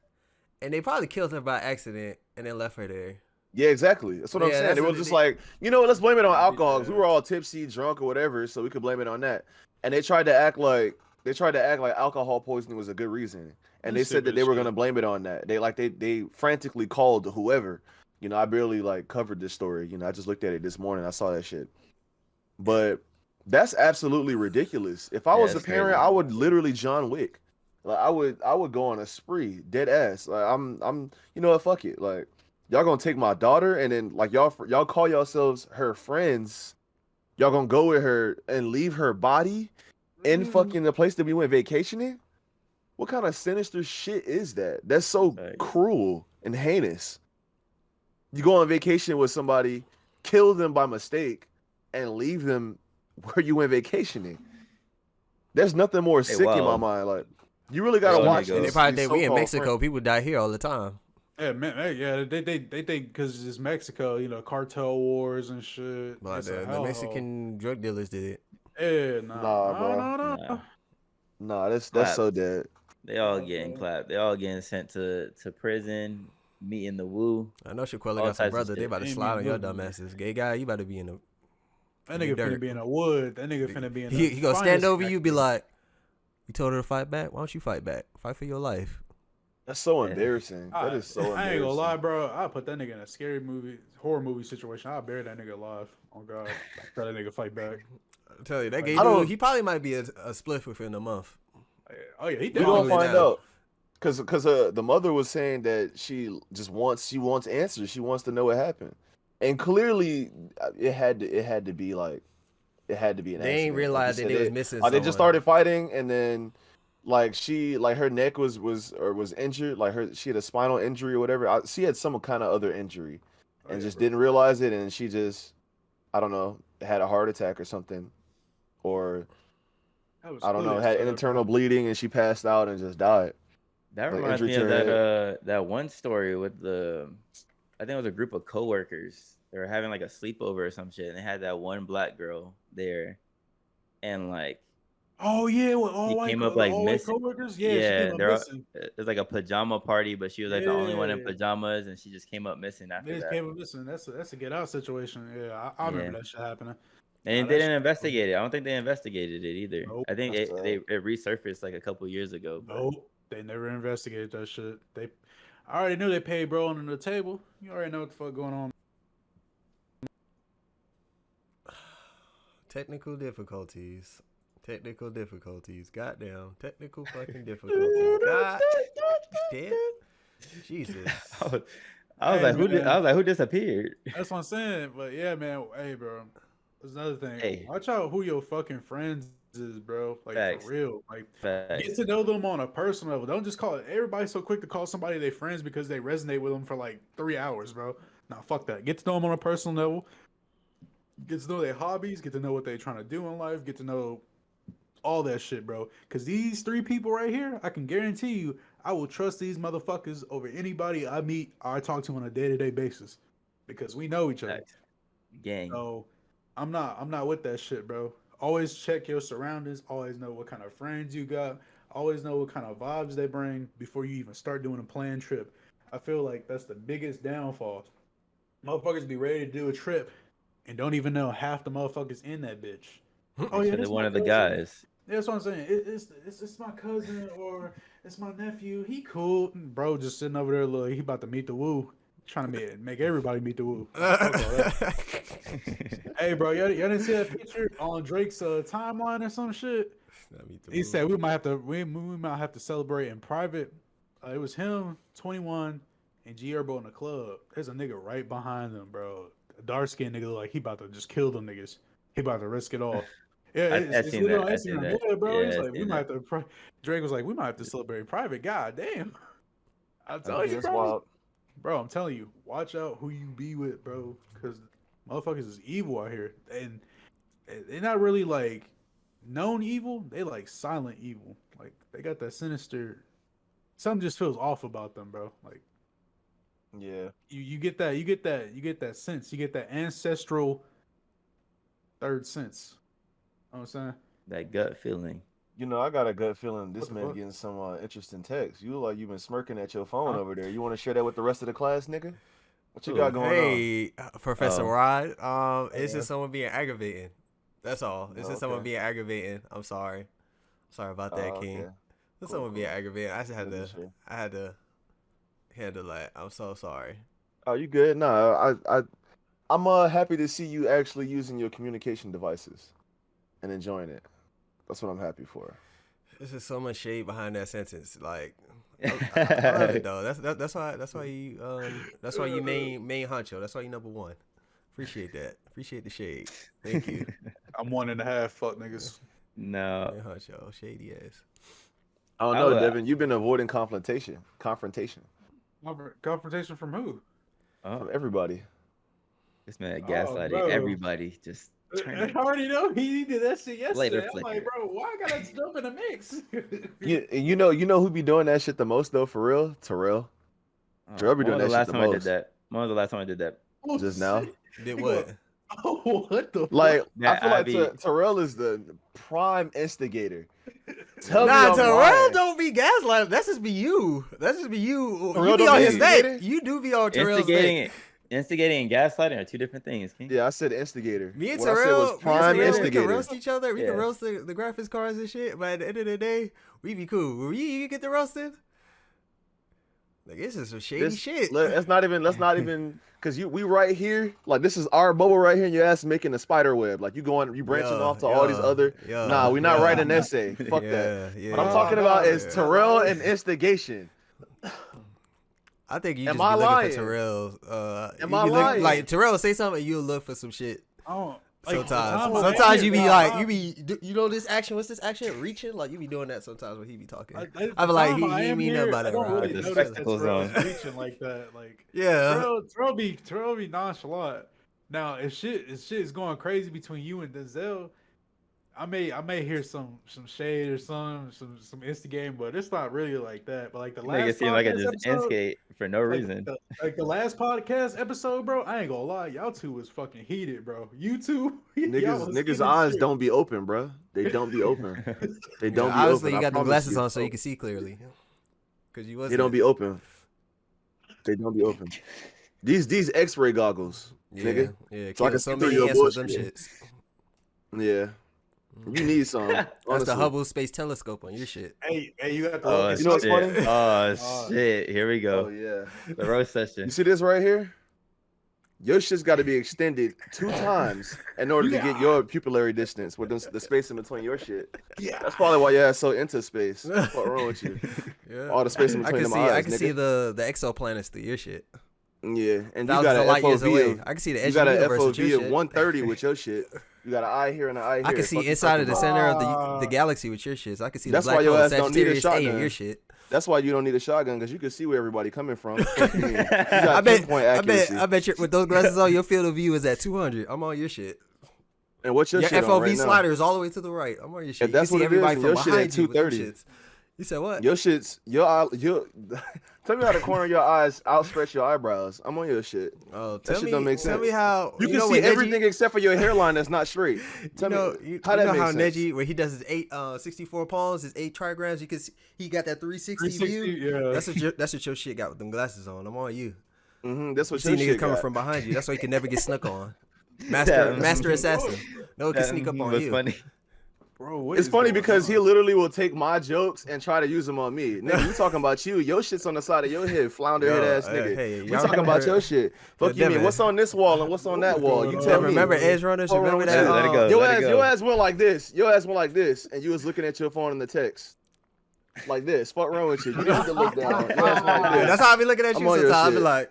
and they probably killed her by accident and then left her there. Yeah, exactly. That's what I'm Yeah, saying. that's They were what just they- like, you know what, let's blame it on alcohol. 'Cause we Yeah. were all tipsy, drunk, or whatever, so we could blame it on that. And they tried to act like alcohol poisoning was a good reason. And they That's said that stupid they as were shit. gonna blame it on that. They frantically called whoever. You know, I barely like covered this story. You know, I just looked at it this morning. I saw that shit. But that's absolutely ridiculous. If I Yeah, was a it's parent, crazy. I would literally John Wick. Like I would go on a spree, dead ass. Like I'm you know what, fuck it. Like y'all gonna take my daughter and then like y'all call yourselves her friends. Y'all gonna go with her and leave her body in fucking the place that we went vacationing? What kind of sinister shit is that? That's so Facts. cruel and heinous. You go on vacation with somebody, kill them by mistake, and leave them where you went vacationing. There's nothing more sick in my wow. mind. Like, you really gotta Yo, watch nigga. And they these, probably these think we in so-called Mexico, friends. people die here all the time. Yeah, man, yeah, they think because it's Mexico, you know, cartel wars and shit. But It's a the hellhole. Mexican drug dealers did it. Yeah, Nah, bro. Nah. Nah, that's Clapped. so dead. They all getting clapped. They all getting sent to prison, meeting the woo. I know Shaquille All got some types of brother. They shit. about to Ain't slide on me your moving. dumbasses. Gay guy, you about to be in the. That in nigga the finna dirt. be in a wood. That nigga finna be in. He the gonna stand finest over you, be factory. like, "You told her to fight back. Why don't you fight back? Fight for your life." That's so Yeah. embarrassing. That is so embarrassing. I ain't gonna lie, bro. I put that nigga in a scary movie, horror movie situation. I bury that nigga alive. Oh god, tell that nigga fight back. I tell you, that gay I don't- dude, he probably might be a spliff within a month. Oh yeah, he We gonna definitely. find now. out. Cause the mother was saying that she wants answers. She wants to know what happened, and clearly it had to be like it had to be an They ain't accident. realized Like that you they said, was missing they just someone. started fighting, and then like her neck was injured. Like she had a spinal injury or whatever. She had some kind of other injury, Oh, and yeah, just bro. didn't realize it, and she just I don't know had a heart attack or something, or That was I don't know clueless, had bro. internal bleeding, and she passed out and just died. That Like, reminds injury me to of her that one story with I think it was a group of coworkers. They were having like a sleepover or some shit, and they had that one black girl there, and like Oh yeah, with all he white, came up like all white missing. coworkers. Yeah, she came up they're missing. it was like a pajama party, but she was like the only one in Yeah. pajamas, and she just came up missing after They just that. came up missing. That's a get out situation. Yeah, I remember Yeah. that shit happening. And Nah, they that didn't shit- investigate it. I don't think they investigated it either. Nope. I think That's it resurfaced like a couple years ago. But Nope, they never investigated that shit. I already knew they paid bro under the table. You already know what the fuck going on. Technical difficulties. Goddamn. Technical fucking difficulties. God damn. Jesus. I was Hey, like, man. who disappeared? That's what I'm saying. But yeah, man. Hey, bro. There's another thing. Hey. Watch out who your fucking friends is, bro. Like Facts. for real. Like Facts. get to know them on a personal level. Don't just call it. Everybody's so quick to call somebody their friends because they resonate with them for like 3 hours, bro. Nah, fuck that. Get to know them on a personal level. Get to know their hobbies. Get to know what they're trying to do in life. Get to know all that shit, bro. Because these 3 people right here, I can guarantee you, I will trust these motherfuckers over anybody I meet or I talk to on a day-to-day basis. Because we know each other. Facts. Gang. So I'm not with that shit, bro. Always check your surroundings. Always know what kind of friends you got. Always know what kind of vibes they bring before you even start doing a planned trip. I feel like that's the biggest downfall. Motherfuckers be ready to do a trip and don't even know half the motherfuckers in that bitch. Oh yeah, Except this one my of the cousin. guys. Yeah, that's what I'm saying. It's my cousin or it's my nephew. He cool, bro. Just sitting over there, look. He about to meet the woo. Trying to make everybody meet the woo. Fuck all that. Hey, bro, y'all didn't see that picture on Drake's timeline or some shit? He said we might have to celebrate in private. It was him, 21, and G Herbo in the club. There's a nigga right behind them, bro. A dark skinned nigga look like he about to just kill them niggas. He about to risk it all. Yeah, I it's seen literally that. on I seen Instagram. that. Yeah, bro. He's Yeah, I like, we seen might that. have to. Drake was like, we might have to celebrate private. God damn. I'm telling you, That's bro. wild. Bro, I'm telling you, watch out who you be with, bro, because motherfuckers is evil out here, and they're not really like known evil. They like silent evil. Like they got that sinister. Something just feels off about them, bro. Like Yeah. you get that sense. You get that ancestral third sense. You know what I'm saying? That gut feeling. You know, I got a gut feeling this What the man fuck? getting some interesting text. You look like you've been smirking at your phone Huh? over there. You want to share that with the rest of the class, nigga? What you Ooh. got going on? Hey, Professor Oh. Rod. It's Yeah. just someone being aggravating. That's all. It's just someone Okay. being aggravating. I'm sorry. Sorry about that, Oh, King. okay. It's Cool, someone being cool. aggravating. I just had Making to. sure. I had to handle that. I'm so sorry. Oh, you good? No, I'm happy to see you actually using your communication devices and enjoying it. That's what I'm happy for. There's just so much shade behind that sentence. Like, I love it though. That's why you main honcho. That's why you number one. Appreciate that. Appreciate the shade. Thank you. I'm 1.5. Fuck niggas. No. Main honcho, shady ass. I don't I know, would- Devin. You've been avoiding confrontation Confrontation from who? Oh, from everybody. this man Oh, gaslighting bro. everybody. Just I turning. already know he did that shit yesterday. Later, I'm flicker. like, bro, why I gotta jump in the mix? You know who be doing that shit the most though, for real? Terrell. Terrell be When doing was the that last shit the time I did most. that? When was the last time I did that? Oh, Just now. shit. Did He what? go, oh, what the Like Yeah, I feel I like be- Terrell is the prime instigator. Tell me Nah, I'm Terrell lying. don't be gaslighting. That's just be you. That's just be you. Terrell You be don't on be his neck. instigating? You do be on Terrell's neck. Instigating and gaslighting are two different things, King. Yeah, I said instigator. Me and What I said Terrell, was prime we can instigator. roast each other. We can Yeah. roast the graphics cards and shit. But at the end of the day, we be cool. Will you get the roasted? Like, this is some shady shit. Let's not even, cause we right here, like this is our bubble right here, and your ass making a spider web. Like you branching off to all these other. Nah, we not writing an essay. Fuck that. Yeah. What I'm talking about is Yeah. Terrell and instigation. I think you Am just I be looking lying? for Terrell. Am you I be lying? Like Terrell say something, you'll look for some shit. Oh, Sometimes you be like, you know this action. What's this action? Reaching, like you be doing that sometimes when he be talking. I be like, he ain't mean nothing about I that, don't bro. really The notice that spectacles Terrell's on. reaching like that. Like, Yeah. Terrell be nonchalant. Now, if shit is going crazy between you and Denzel, I may hear some shade or some instigating, but it's not really like that. But like the You make it last seem like I podcast just episode, instigate for no reason. like the last podcast episode, bro. I ain't gonna lie, y'all two was fucking heated, bro. You two, y'all was Niggas' heated eyes shit. don't be open, bro. They don't be open. They Yeah, don't be obviously, open. you I got the promise glasses you. on so you can see clearly. Cause you was. They don't be open. They don't be open. These X-ray goggles, nigga. Yeah. So I can So see through many your ants with them bullshit. shits. Yeah. You need some. That's the honestly. Hubble Space Telescope on your shit. Hey, you got the. Oh, You know what's shit. funny? Oh, shit. Here we Oh go. yeah. The roast session. You see this right here? Your shit's got to be extended 2 times in order to get your pupillary distance with the space in between your shit. Yeah. That's probably why your ass so into space. What's wrong with you? Yeah. All the space in I between can them see. eyes, I can nigga. see the exoplanets through your shit. Yeah, and you Thousands got of a light years away. FOV. I can see the edge You of got the a universe with your FOV of shit. 130 with your shit. You got an eye here and an eye here. I can see Fuck you inside of talking the about? center of the galaxy with your shit. So I can see That's the why black your hole, ass don't need a Sagittarius A in shotgun. your shit. That's why you don't need a shotgun, because you can see where everybody coming from. You got I bet. pinpoint I accuracy. bet you, with those glasses on, your field of view is at 200. I'm on your shit. And what's your Your shit FOV on right now? slider is all the way to the right. I'm on your shit. If that's you can see what it is, everybody then from your shit at behind you with them 230. shits. You said what? Your shit's your tell me how the corner of your eyes outstretch your eyebrows. I'm on your shit. Oh, That shit don't make Tell sense. me how You can know see when Neji- everything except for your hairline that's not straight. Tell me how that know makes how sense. Neji, when he does his 64 palms, his 8 trigrams, you can see he got that 360 view. Yeah. That's what your shit got with them glasses on. I'm on you. That's You what see your niggas shit coming got. from behind you. That's why you can never get snuck on. Yeah. Master assassin. No one can sneak up on was you. funny. Bro, what It's is funny going because on? he literally will take my jokes and try to use them on me. Nigga, we talking about you. Your shit's on the side of your head, flounder head ass nigga. hey, we y'all talking about remember- your shit. Fuck you mean? Devin. What's on this wall and what's on that wall? You going tell on? me. Remember Edge Runners? Hold on, Remember let that? it go. Your Let it ass, go. your ass went like this. Your ass went like this, and you was looking at your phone in the text. like this. Fuck wrong with you. You need to look down. Your ass like this. That's how I be looking at I'm you on your sometimes. I be shit. like,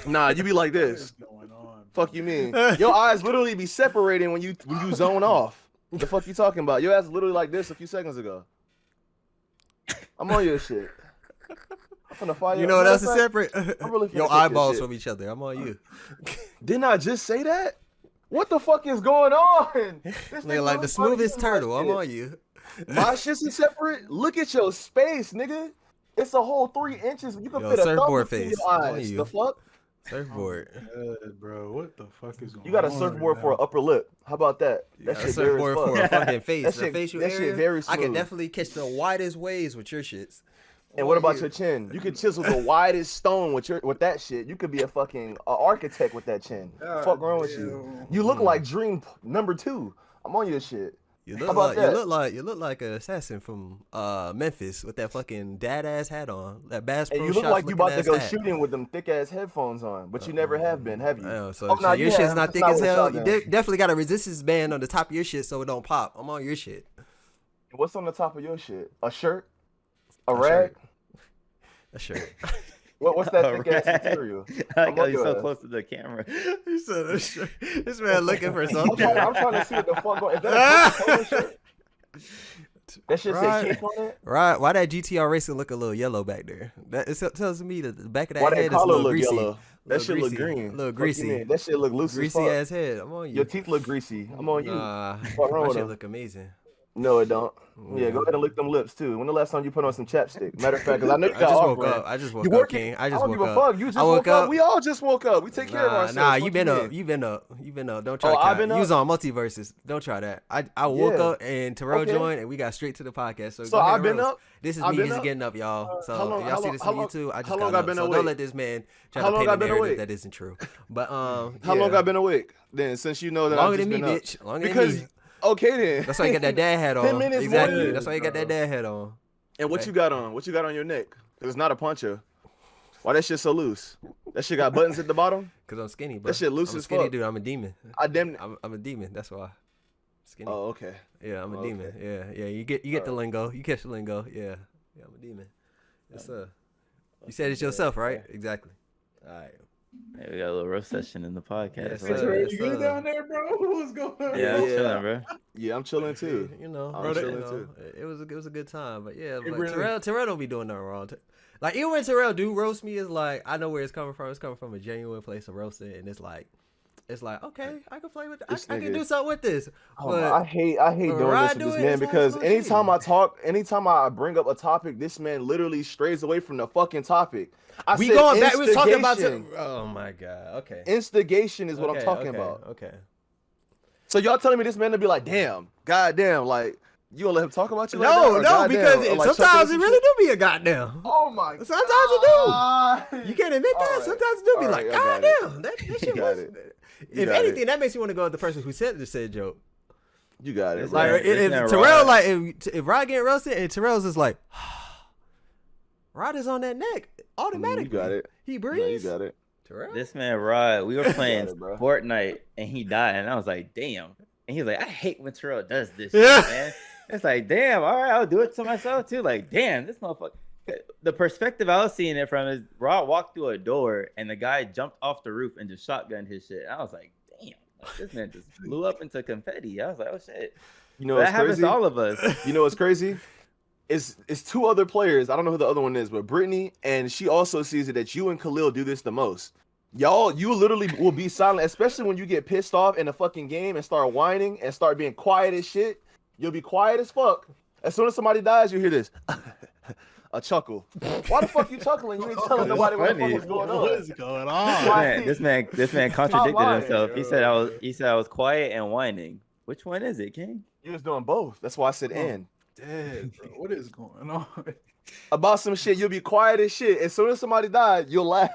Nah, you be like What this. is going on? Fuck you mean? Your eyes literally be separating when you zone off. The fuck you talking about? Your ass literally like this a few seconds ago. I'm on your shit. I'm finna fire you know what else is separate? I'm really finna Your take this eyeballs shit. from each other. I'm on you. Didn't I just say that? What the fuck is going on? This Nigga, nigga like really the smoothest fucking turtle. I'm shit. on you. My shit's is separate. Look at your space, nigga. It's a whole 3 inches. You can Yo, fit a thumb surfboard between face. your I'm on eyes. you. The fuck? Surfboard. God, bro, what the fuck is going on? You got a surfboard for an upper lip. How about that? That A shit very surfboard as for fuck. a fucking face. That The shit- facial that shit area. very I can smooth. definitely catch the widest waves with your shits. And what about your chin? You could chisel the widest stone with that shit. You could be a fucking architect with that chin. God Fuck wrong with you? damn. You look like Dream number 2. I'm on your shit. You How look about like that? you look like an assassin from Memphis with that fucking dad ass hat on. That Bass Pro And you look Shops like you looking about to ass go hat. shooting with them thick ass headphones on, but you never have been, have you? Oh, so, Oh, so no, your you shit's have. not That's thick not as with a hell. You shotgun. definitely got a resistance band on the top of your shit so it don't pop. I'm on your shit. What's on the top of your shit? A shirt? A A rag? shirt. A shirt. What's that A thick ass rag. material? I I'm like how on you're your so ass. close to the camera. He said a shirt. This man looking for I'm something. trying to see what the fuck going. Is that a Coca-Cola shirt? That shit say Right. kick on it? Right? Why that GTR racing look a little yellow back there? That it tells me that the back of that Why head that is a collar little look greasy. yellow? That Little shit look greasy. green. A little Fuck you greasy. mean? That shit look loose Greasy as fuck. ass head. I'm on you. Your teeth look greasy. I'm on you. Nah, Fuck wrong my with shit him. look amazing. No, it don't. Yeah, go ahead and lick them lips too. When the last time you put on some chapstick? Matter of fact, because I know you I got just off woke brand. up. I just woke You up, working? King. I I just don't woke give a up. fuck. You just I woke up. We all just woke up. We take care of ourselves. Nah, you Fuck been mean? up. You been up. You been up. Don't try. Oh, to I've cap. been You up? was on multiverses. Don't try that. I woke Yeah. up and Terrell Okay. joined and we got straight to the podcast. So, So go ahead I've and been roast. up. This is I've me been just up. getting up, y'all. So how long- if y'all how see long- this how on long- YouTube, I just how got long up. I've been So awake? don't let this man try How to long paint a I've been narrative awake? that isn't true. But How yeah. long I been awake? Then since you know that Longer I've just than me, been up. bitch. Longer Because than me. okay then. That's why you got that dad hat 10 on. minutes Exactly. more. That's why you got that dad hat on. And what you got on? What you got on your neck? 'Cause it's not a poncho. Why that shit so loose? That shit got buttons at the bottom. Cause I'm skinny, bro. That shit loose I'm a as skinny fuck. dude. I'm a demon. I'm a demon. That's why. Skinny. Oh, okay. Yeah, I'm a Oh, demon. okay. Yeah. You get the lingo. You catch the lingo. Yeah, I'm a demon. Yes, sir. You said it yourself, right? Exactly. All right. Hey, we got a little roast session in the podcast. Yes, What sir. up? You good down there, bro? What's going on? Yeah, I'm Yeah. chilling, bro. Yeah, I'm chilling too. You know, I'm bro, chilling you know, too. it was a good time. But yeah, like, really- Terrell don't be doing nothing wrong. Like even when Terrell do roast me, it's like I know where it's coming from. It's coming from a genuine place of roasting, and it's like okay, I can play with. I This can nigga- do something with this. Oh, But I hate when doing Rod this with do this it, man it's like because bullshit. anytime I bring up a topic, this man literally strays away from the fucking topic. We said going back. We was talking about. instigation. Oh my god. Okay. Instigation is what I'm Okay, talking okay, about. Okay. So y'all telling me this man to be like, damn, goddamn, like you gonna let him talk about you? No, like that, or no, goddamn, because or, like, sometimes something it really do be a goddamn. Oh my. Sometimes it do. You can't admit that. Alright. Sometimes it do be like, Alright, I got it. goddamn, that shit You got was. it. If got anything, that makes you want to go at the person who said the said joke. You got it. It's bro. Like Yeah, if it's Terrell, Rod. like if Rod getting roasted and Terrell's just like, Rod is on that neck automatically. You got it. He No, you breathes. got it. Terrell. This man, Rod, we were playing it, bro. Fortnite and he died. And I was like, damn. And he was like, I hate when Terrell does this Yeah. shit, man. It's like, damn, all right, I'll do it to myself too. Like, damn, this motherfucker. The perspective I was seeing it from is Rod walked through a door and the guy jumped off the roof and just shotgunned his shit. And I was like, damn, like, this man just blew up into confetti. I was like, oh shit. You know That what's happens crazy? to all of us. You know what's crazy? It's two other players. I don't know who the other one is, but Brittany, and she also sees it that you and Khalil do this the most. You literally will be silent, especially when you get pissed off in a fucking game and start whining and start being quiet as shit. You'll be quiet as fuck. As soon as somebody dies, you hear this. A chuckle. Why the fuck you chuckling? You ain't telling nobody what the fuck funny. is going What on. is going on? This man contradicted lying, himself. yo. He said I was quiet and whining. Which one is it, King? You was doing both. That's why I said and. Dead, bro. What is going on? About some shit, you'll be quiet as shit. As soon as somebody died, you'll laugh.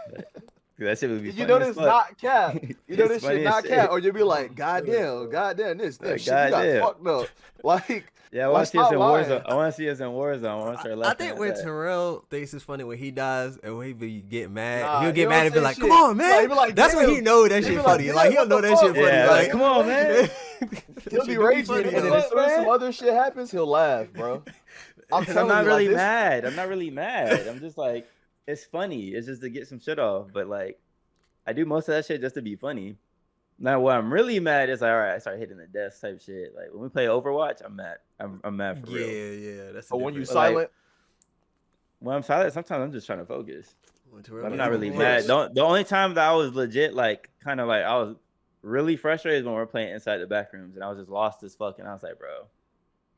That shit would be You funny know as this fuck. not cap. You know It's this funny shit as not shit. cap. Or you'll be like, goddamn, this Like, shit, you got goddamn. fucked up. Like, Yeah, I want like, to see us stop in lying. Warzone. I want to see us in Warzone. I want to start I laughing. think at when that. Terrell thinks it's funny when he dies and when he be getting mad, Nah, he'll he get don't mad and be say like, shit. "Come on, Like, man!" he be like, That's when he "Damn." know that He shit be funny. like, Like he "Damn, don't know what that the shit fuck?" funny. Yeah, Like, like, come on, man. He'll be Shit do raging, funny, and then bro. as soon as some other shit happens, he'll laugh, bro. I'm I'm telling not you, really like, this, mad. I'm not really mad. I'm just like, it's funny. It's just to get some shit off. But like, I do most of that shit just to be funny. Now, what I'm really mad is, like, all right, I start hitting the desk type shit. Like when we play Overwatch, I'm mad. I'm mad for real. Yeah. That's. but when you difference. But, like, silent, when I'm silent, sometimes I'm just trying to focus. When But Terrell I'm get not on really the mad. bench. The only time that I was legit, like, kind of like, I was really frustrated is when we're playing inside the back rooms, and I was just lost as fuck. And I was like, bro,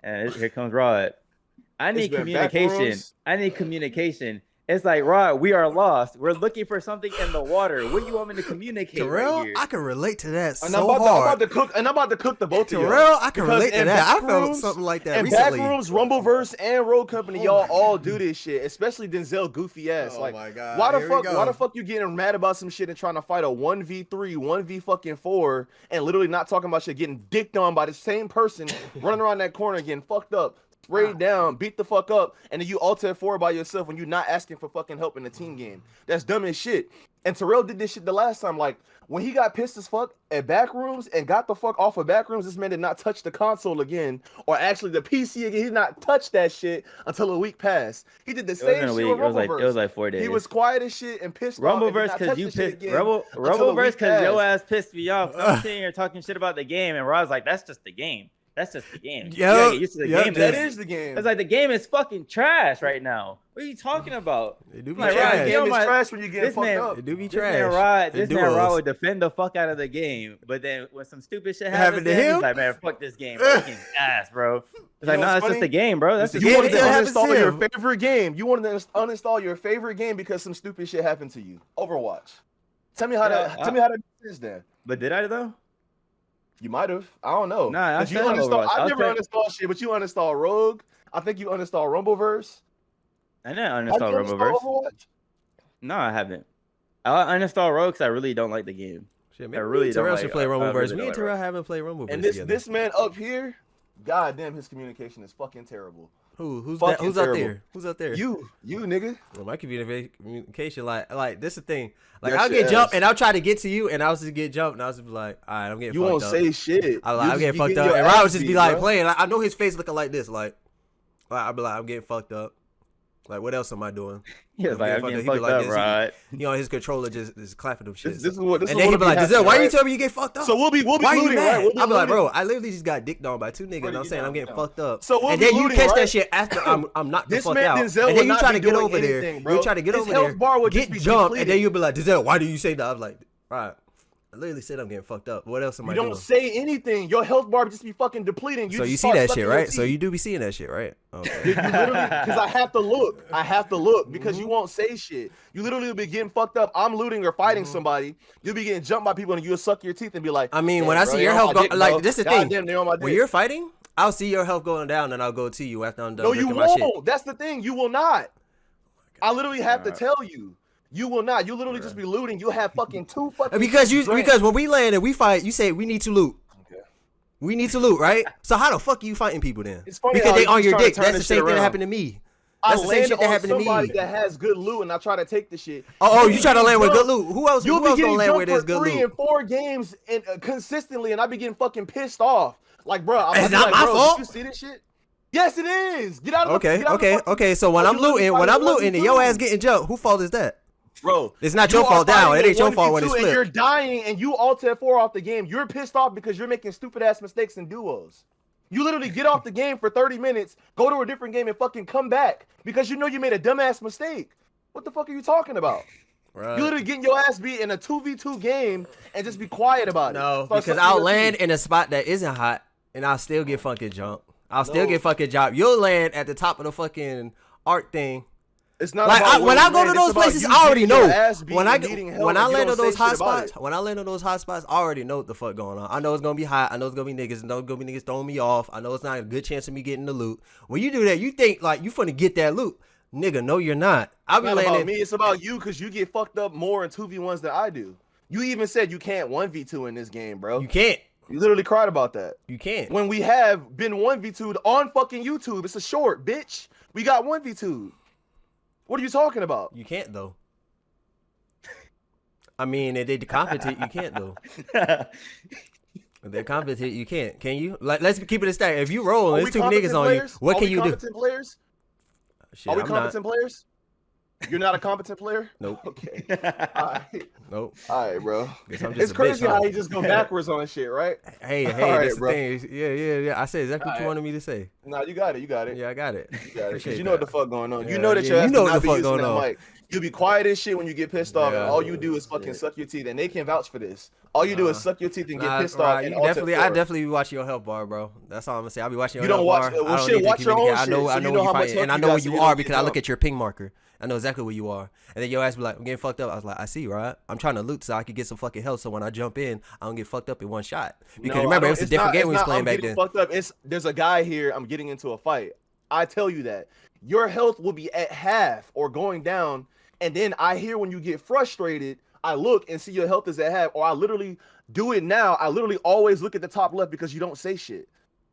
and here comes Rod. I need been back communication. rooms. I need communication. It's like, Rod, we are lost. We're looking for something in the water. What do you want me to communicate Terrell, right here? I can relate to that and so I'm hard. about to cook the both of y'all. Terrell, I can Because relate to in that. I back felt rooms- something like that And recently. Backrooms, Rumbleverse, and Road Company, y'all all do this shit, especially Denzel goofy ass. Oh like, my God, why here we the go. fuck you getting mad about some shit and trying to fight a 1v3, 1v fucking 4, and literally not talking about shit, getting dicked on by the same person, running around that corner, getting fucked up, sprayed down, beat the fuck up, and then you alt 4 by yourself when you're not asking for fucking help in the team game. That's dumb as shit. And Terrell did this shit the last time. Like, when he got pissed as fuck at Backrooms and got the fuck off of Backrooms, this man did not touch the console again, or actually the PC again. He did not touch that shit until a week passed. He did the It wasn't same a shit week. with It was Rumbleverse. like 4 days. He was quiet as shit and pissed off. and did Rumbleverse not because touch you the shit pissed again until a Rumbleverse week because your passed. ass pissed me off. 'Cause I'm sitting here talking shit about the game, and Rod's like, "That's just the game. That's just the game. You gotta get used to the game. That is the game. It's like the game is fucking trash right now. What are you talking about? It do be Like, Yeah, Rod, the trash. you game know is my- trash when you get this fucked man- up. It do be This trash. man Rod, It this do man Rod us. would defend the fuck out of the game, but then when some stupid shit Happened happens to to him, him? he's like, "Man, fuck this game. Fucking ass, bro." It's like, know "No, what's it's just funny? the game, bro. That's the It's You Yeah, wanted game." to it happens to uninstall your him. favorite game. You wanted to uninstall your favorite game because some stupid shit happened to you. Overwatch. Tell me how Yeah, tell me how that is then. But did I though? You might have. I don't know. Nah, I 'Cause you said uninstalled. Overwatch. I I'll never tell- uninstalled shit, but you uninstalled Rogue. I think you uninstalled Rumbleverse. I didn't Have uninstall you uninstalled Roboverse. Overwatch? No, I haven't. I uninstalled Rogue because I really don't like the game. Shit, I maybe really me and Terrell don't should like- play I Rumbleverse. really Me don't and like Terrell Rogue. haven't played Rumbleverse And this together. man up here, goddamn, his communication is fucking terrible. Who's fucking that? Who's out terrible. there? Who's out there? You nigga. Well, my communication, like this is the thing. Like That I'll shit get jumped ass. and I'll try to get to you, and I'll just get jumped, and I'll just be like, all right, I'm getting You fucked won't up. say shit. I'm getting fucked up, and Rod would just be like playing. I know his face looking like this, like I'll be like, I'm getting fucked up. Like, what else am I doing? He was like, "I'm He getting be fucked like up, this. Rod." You know, his controller just is clapping them shit. This is what. This and is then what he'll be like, happening, Denzel, why you right? tell me you get fucked up? So we'll be Why you looting, mad? right? We'll be I'll be like, looting. bro, I literally just got dicked on by two niggas. Brody, And I'm get saying down, I'm getting get fucked up. So we'll and be then you looting, catch right? that shit after I'm knocked the This fuck man out. Denzel And will then you not try be to get doing over there. anything, bro. You try to get His over health there, bar would just get be jumped, and depleted. then you'll be like, Denzel, why do you say that? I'm like, right. I literally said I'm getting fucked up. What else am You I don't doing? say anything. Your health bar would just be fucking depleting. So just you see start that sucking shit, your right? So teeth. you do be seeing that shit, right? Okay. You literally, because I have to look. I have to look because Mm-hmm. you won't say shit. You literally will be getting fucked up. I'm looting or fighting somebody. You'll be getting jumped by people and you'll suck your teeth and be like, I mean, when "Damn, I bro, see they your on health my go, dick, like bro. this is the thing. Goddamn, they on my When dick." you're fighting, I'll see your health going down, and I'll go to you after I'm done. No, you drinking my shit. won't. That's the thing. You will not. I literally have to Alright. tell you. You will not. You literally just be looting. You have fucking two fucking. Because when we land and we fight, you say we need to loot. Okay. We need to loot, right? So how the fuck are you fighting people then? It's funny Because how they you on just your trying to dick. turn That's the this same shit thing that around. happened to me. I That's the same land shit that on happened to me. somebody that has good loot, and I try to take the shit. Oh, you be try to getting land with good jumped. loot. Who else? You'll Who be else gonna getting land where jumped there's for good 3 loot? and 4 games and consistently, and I be getting fucking pissed off. Like, bro, I'm It's like, not my bro, fault. You see this shit? Yes, it is. Get out of Okay, the, get out of the okay, fucking- okay. So when Oh, I'm you literally looting, fighting and 1v2. your ass getting jumped, whose fault is that? Bro, It's not you your are fault down. fighting It ain't in your fault when 1v2 it's and flipped. you're dying and you alter 4 off the game. You're pissed off because you're making stupid ass mistakes in duos. You literally get off the game for 30 minutes, go to a different game, and fucking come back because you know you made a dumbass mistake. What the fuck are you talking about? Right. You literally getting your ass beat in a 2v2 game and just be quiet about it. No, Start because sucking I'll your land teeth. in a spot that isn't hot, and I'll still get fucking jumped. I'll still No. get fucking jumped. You'll land at the top of the fucking art thing. It's not Like about when where I you go land, to it's those about places, you I already getting your know. ass beat When I and needing help when I and you land don't on those say hot shit about spots, when I land on those hot spots, I already know what the fuck going on. I know it's gonna be hot. I know it's gonna be niggas. I know it's gonna be niggas throwing me off. I know it's not a good chance of me getting the loot. When you do that, you think like you finna get that loot, nigga. No, you're not. I'll It's be not about landing. me. It's about you because you get fucked up more in 2v1s than I do. You even said you can't 1v2 in this game, bro. You can't. You literally cried about that. You can't. When we have been 1v2'd on fucking YouTube. It's a short, bitch. We got 1v2'd. What are you talking about? You can't though. I mean, if they competent, you can't though. If they're competent, you can't. Can you? Like, let's keep it a stack. If you roll Are and we there's 2 niggas competent on players? you, what Are can we you do? competent players? Shit, Are we I'm competent players? You're not a competent player? Nope. Okay. All right. Nope. All right, bro. Guess I'm It's just a bitch, crazy huh? how he just go backwards on shit, right? Hey, All that's right, the bro. thing. Yeah. I said exactly what you wanted me to say. No, you got it. You got it. Yeah, I got it. You got it. 'Cause Appreciate you know what the that. fuck going on. Yeah, You know that yeah, your you ass know do what not the be fuck using going that on. mic. You be quiet as shit when you get pissed off, and Yeah. all you do is fucking suck your teeth, and they can vouch for this. All you do is suck your teeth and get pissed off. Right, And you definitely, I definitely be watching your health bar, bro. That's all I'm gonna say. I'll be watching your You health don't watch. bar. Well, I don't shit. need to Watch your own communicate. shit. I know so you when know you how much fighting, and I you know got, where so you you are don't because get I look dumb. at your ping marker. I know exactly where you are. And then your ass be like, I'm getting fucked up. I was like, I see, right? I'm trying to loot so I can get some fucking health. So when I jump in, I don't get fucked up in one shot. Because No, remember, it was a it's different not- game we was it's not, playing I'm back getting then. fucked up. There's a guy here. I'm getting into a fight. I tell you that your health will be at half or going down, and then I hear when you get frustrated, I look and see your health is at half, or I literally do it now. I literally always look at the top left because you don't say shit.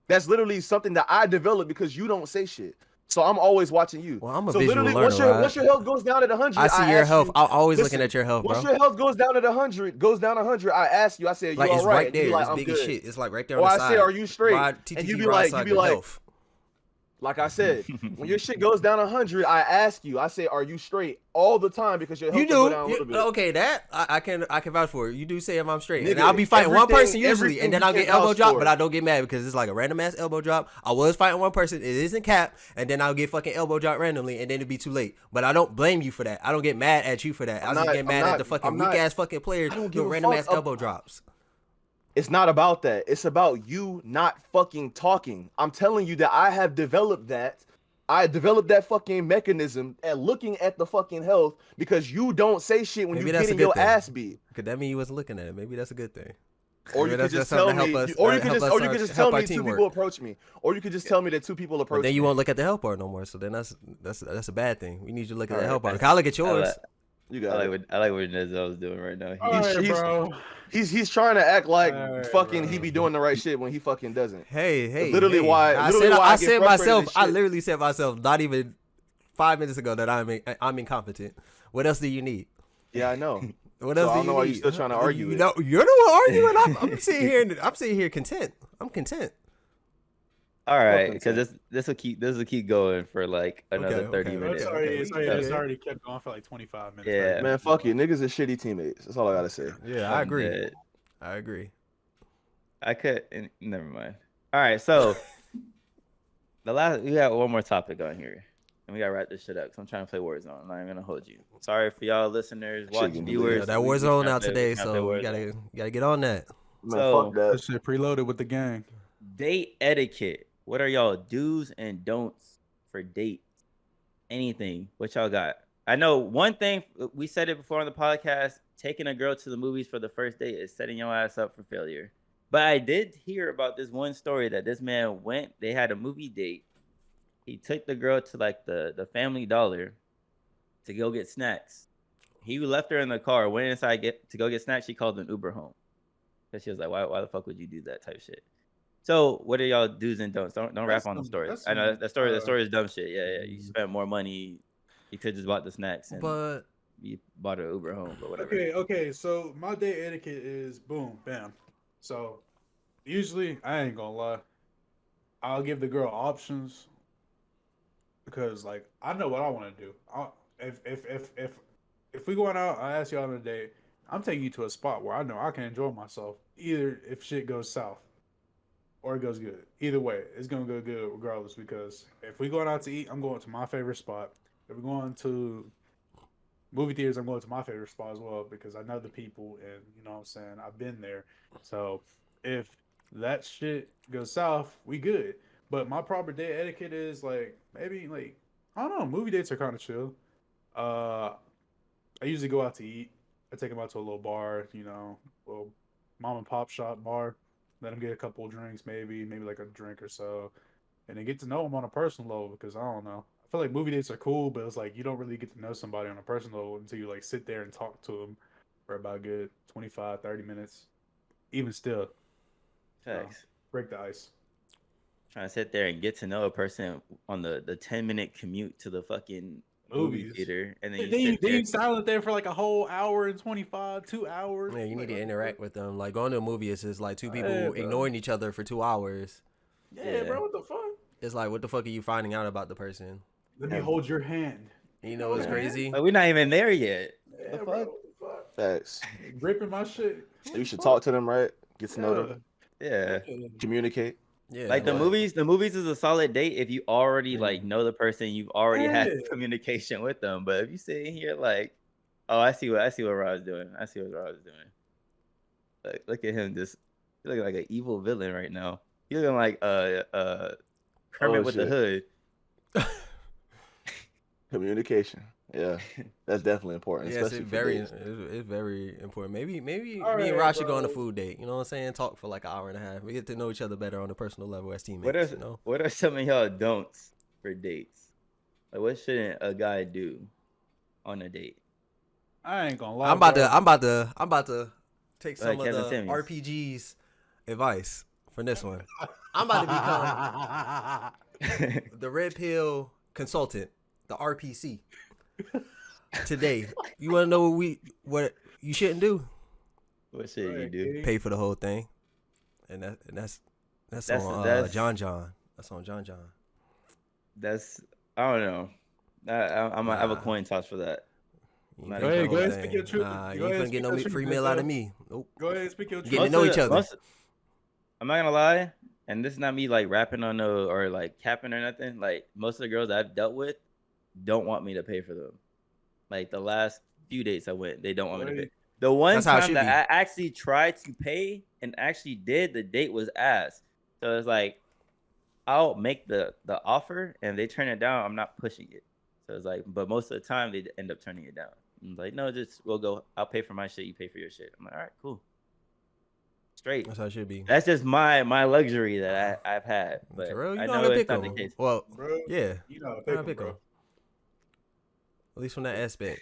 That's literally something that I developed because you don't say shit. So I'm always watching you. Well, I'm a so visual literally, learner, once your health goes down at 100, I see your ask health. you, I'm always listen, looking at your health, bro. Once your health goes down at 100, I ask you, I say, you Like, all it's right? right And you be there. like, It's I'm big good. as shit. It's like right there Or on I the side. say, are you straight? Rod, And you TTT be Rod like, Cycle health. like I said, when your shit goes down 100, I ask you, I say, are you straight? All the time because your health You will go do. down a little bit. Okay, that I can vouch for. You do say if I'm straight, and Nigga, I'll be fighting one person everything- usually, and then everything I'll you get can elbow vouch drop, for. but I don't get mad because it's like a random ass elbow drop. I was fighting one person, it isn't cap, and then I'll get fucking elbow drop randomly, and then it'd be too late. But I don't blame you for that. I don't get mad at you for that. I just get mad at the fucking weak ass fucking players I don't give doing a random fuck ass elbow drops. It's not about that. It's about you not fucking talking. I'm telling you that I have developed that. I developed that fucking mechanism at looking at the fucking health because you don't say shit when Maybe you that's a getting good your thing. ass beat. Could that mean you wasn't looking at it? Maybe that's a good thing. Or you Maybe could that's just something tell to help me, us- or you could help just, us or you could just help tell our me two teamwork. people approach me, or you could just tell me that two people But approach then you me. won't look at the help bar no more. So then that's a bad thing. We need you to look at the Alright. help bar. I look at yours. You I got like it. what Denzel's doing right now. All right, he's- bro. He's trying to act like Alright, fucking bro. he be doing the right shit when he fucking doesn't. Hey, Literally hey. why- I literally said, why I I get said frustrated myself. and I shit. literally said myself not even 5 minutes ago that I'm incompetent. What else do you need? Yeah, I know. What So else I do don't you know why need? you still trying to argue You it. know, you're the one arguing. I'm sitting here content. I'm content. All right, Fucking because this will keep going for like another Okay, 30 okay. minutes. It's Okay. already kept going for like 25 minutes. Yeah. Man, fuck you. Niggas are shitty teammates. That's all I gotta say. Yeah, I I'm agree. dead. I agree. I could. Never mind. All right, so we got one more topic on here, and we gotta wrap this shit up. Cause I'm trying to play Warzone. I'm not even gonna hold you. Sorry for y'all listeners, watching viewers. Yeah, that We Warzone trying out to play- today, we trying to so play you Warzone. gotta get on that. Man, So- fuck that. That shit preloaded with the gang. Date etiquette. What are y'all do's and don'ts for dates? Anything? What y'all got? I know one thing. We said it before on the podcast. Taking a girl to the movies for the first date is setting your ass up for failure. But I did hear about this one story that this man went. They had a movie date. He took the girl to like the Family Dollar to go get snacks. He left her in the car. Went inside to go get snacks. She called an Uber home because she was like, "Why the fuck would you do that?" type shit. So, what are y'all do's and don'ts? Don't rap on the story. I know that story. The story is dumb shit. Yeah. You spent more money. You could just bought the snacks and But you bought an Uber home, but whatever. Okay. So my date etiquette is boom, bam. So usually, I ain't gonna lie, I'll give the girl options because like I know what I want to do. If we going out, I ask you out on a date. I'm taking you to a spot where I know I can enjoy myself. Either if shit goes south or it goes good. Either way, it's gonna go good regardless. Because if we going out to eat, I'm going to my favorite spot. If we're going to movie theaters, I'm going to my favorite spot as well because I know the people and you know what I'm saying, I've been there. So if that shit goes south, we good. But my proper date etiquette is like maybe like I don't know, movie dates are kind of chill. I usually go out to eat. I take them out to a little bar, you know, little mom and pop shop bar. Let them get a couple of drinks, maybe like a drink or so, and then get to know them on a personal level because I don't know. I feel like movie dates are cool, but it's like you don't really get to know somebody on a personal level until you like sit there and talk to them for about a good 25, 30 minutes. Even still, Facts. break the ice. Trying to sit there and get to know a person on the 10-minute commute to the fucking movie Movies. theater, and then Then you you, sit then there. you silent there for like a whole hour and 25, 2 hours. man, you need Like, to what the interact fuck? with them. Like going to a movie is just like two people Yeah, bro. ignoring each other for 2 hours. Yeah, Yeah. bro, what the fuck? It's like, what the fuck are you finding out about the person? Let me hold your hand. You know what's crazy? Like, we're not even there yet. Yeah, The bro, fuck? what Facts. the fuck? Gripping my shit. You should talk to them, right? Get to know them. Yeah. Communicate. Yeah, Like the but- movies is a solid date if you already like know the person, you've already had Yeah. communication with them. But if you sit here like, oh, I see what Rod's doing. I see what Rod's doing. Like, look at him, just he looking like an evil villain right now. He looking like Kermit with the hood. Communication. Yeah, that's definitely important. Yes, especially it's for very, dates. it's very important. Maybe All me right, and Rod should bro. go on a food date. You know what I'm saying? Talk for like an hour and a half. We get to know each other better on a personal level as teammates. What are some of y'all don'ts for dates? Like, what shouldn't a guy do on a date? I ain't gonna lie. I'm about bro. to take some of Kevin the Samuels. RPG's advice for this one. I'm about to become the red pill consultant, the RPC. Today, you want to know what you shouldn't do? What should you do? Pay for the whole thing, and that's on John. That's on John. That's I don't know. I have a coin toss for that. You Go ain't ahead, paying for the speak thing. your truth. Nah, Go you ain't ahead, gonna get no speak your free truth, meal out of Denzel. me. Nope. Go ahead, speak your truth. Getting to know each other. I'm not gonna lie, and this is not me like rapping on no or like capping or nothing. Like most of the girls I've dealt with don't want me to pay for them. Like the last few dates I went, they don't want me to pay. The one That's how it time should that be. I actually tried to pay and actually did, the date was ass. So it's like I'll make the offer and they turn it down. I'm not pushing it. So it's like, but most of the time they end up turning it down. I'm like, no, we'll go. I'll pay for my shit. You pay for your shit. I'm like, all right, cool. Straight. That's how it should be. That's just my luxury that I've had. But Terrell, you I know how know to it's pick not the 'em. case. Well, Bro, yeah, you know how to you know how pick to 'em, bro. At least from that aspect.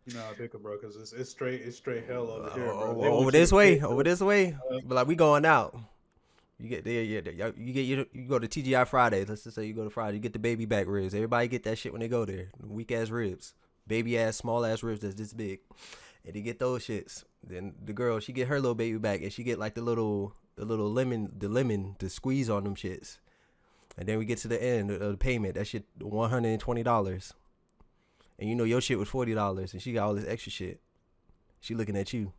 You know how to pick 'em, bro, because it's straight hell over here, bro. They Over want you this to way, pay over for- this way. But like we going out. You get there, you go to TGI Fridays. Let's just say you go to Friday. You get the baby back ribs. Everybody get that shit when they go there. Weak ass ribs, baby ass, small ass ribs that's this big, and they get those shits. Then the girl, she get her little baby back, and she get like the little lemon to squeeze on them shits. And then we get to the end of the payment. That shit $120, and you know your shit was $40, and she got all this extra shit. She looking at you.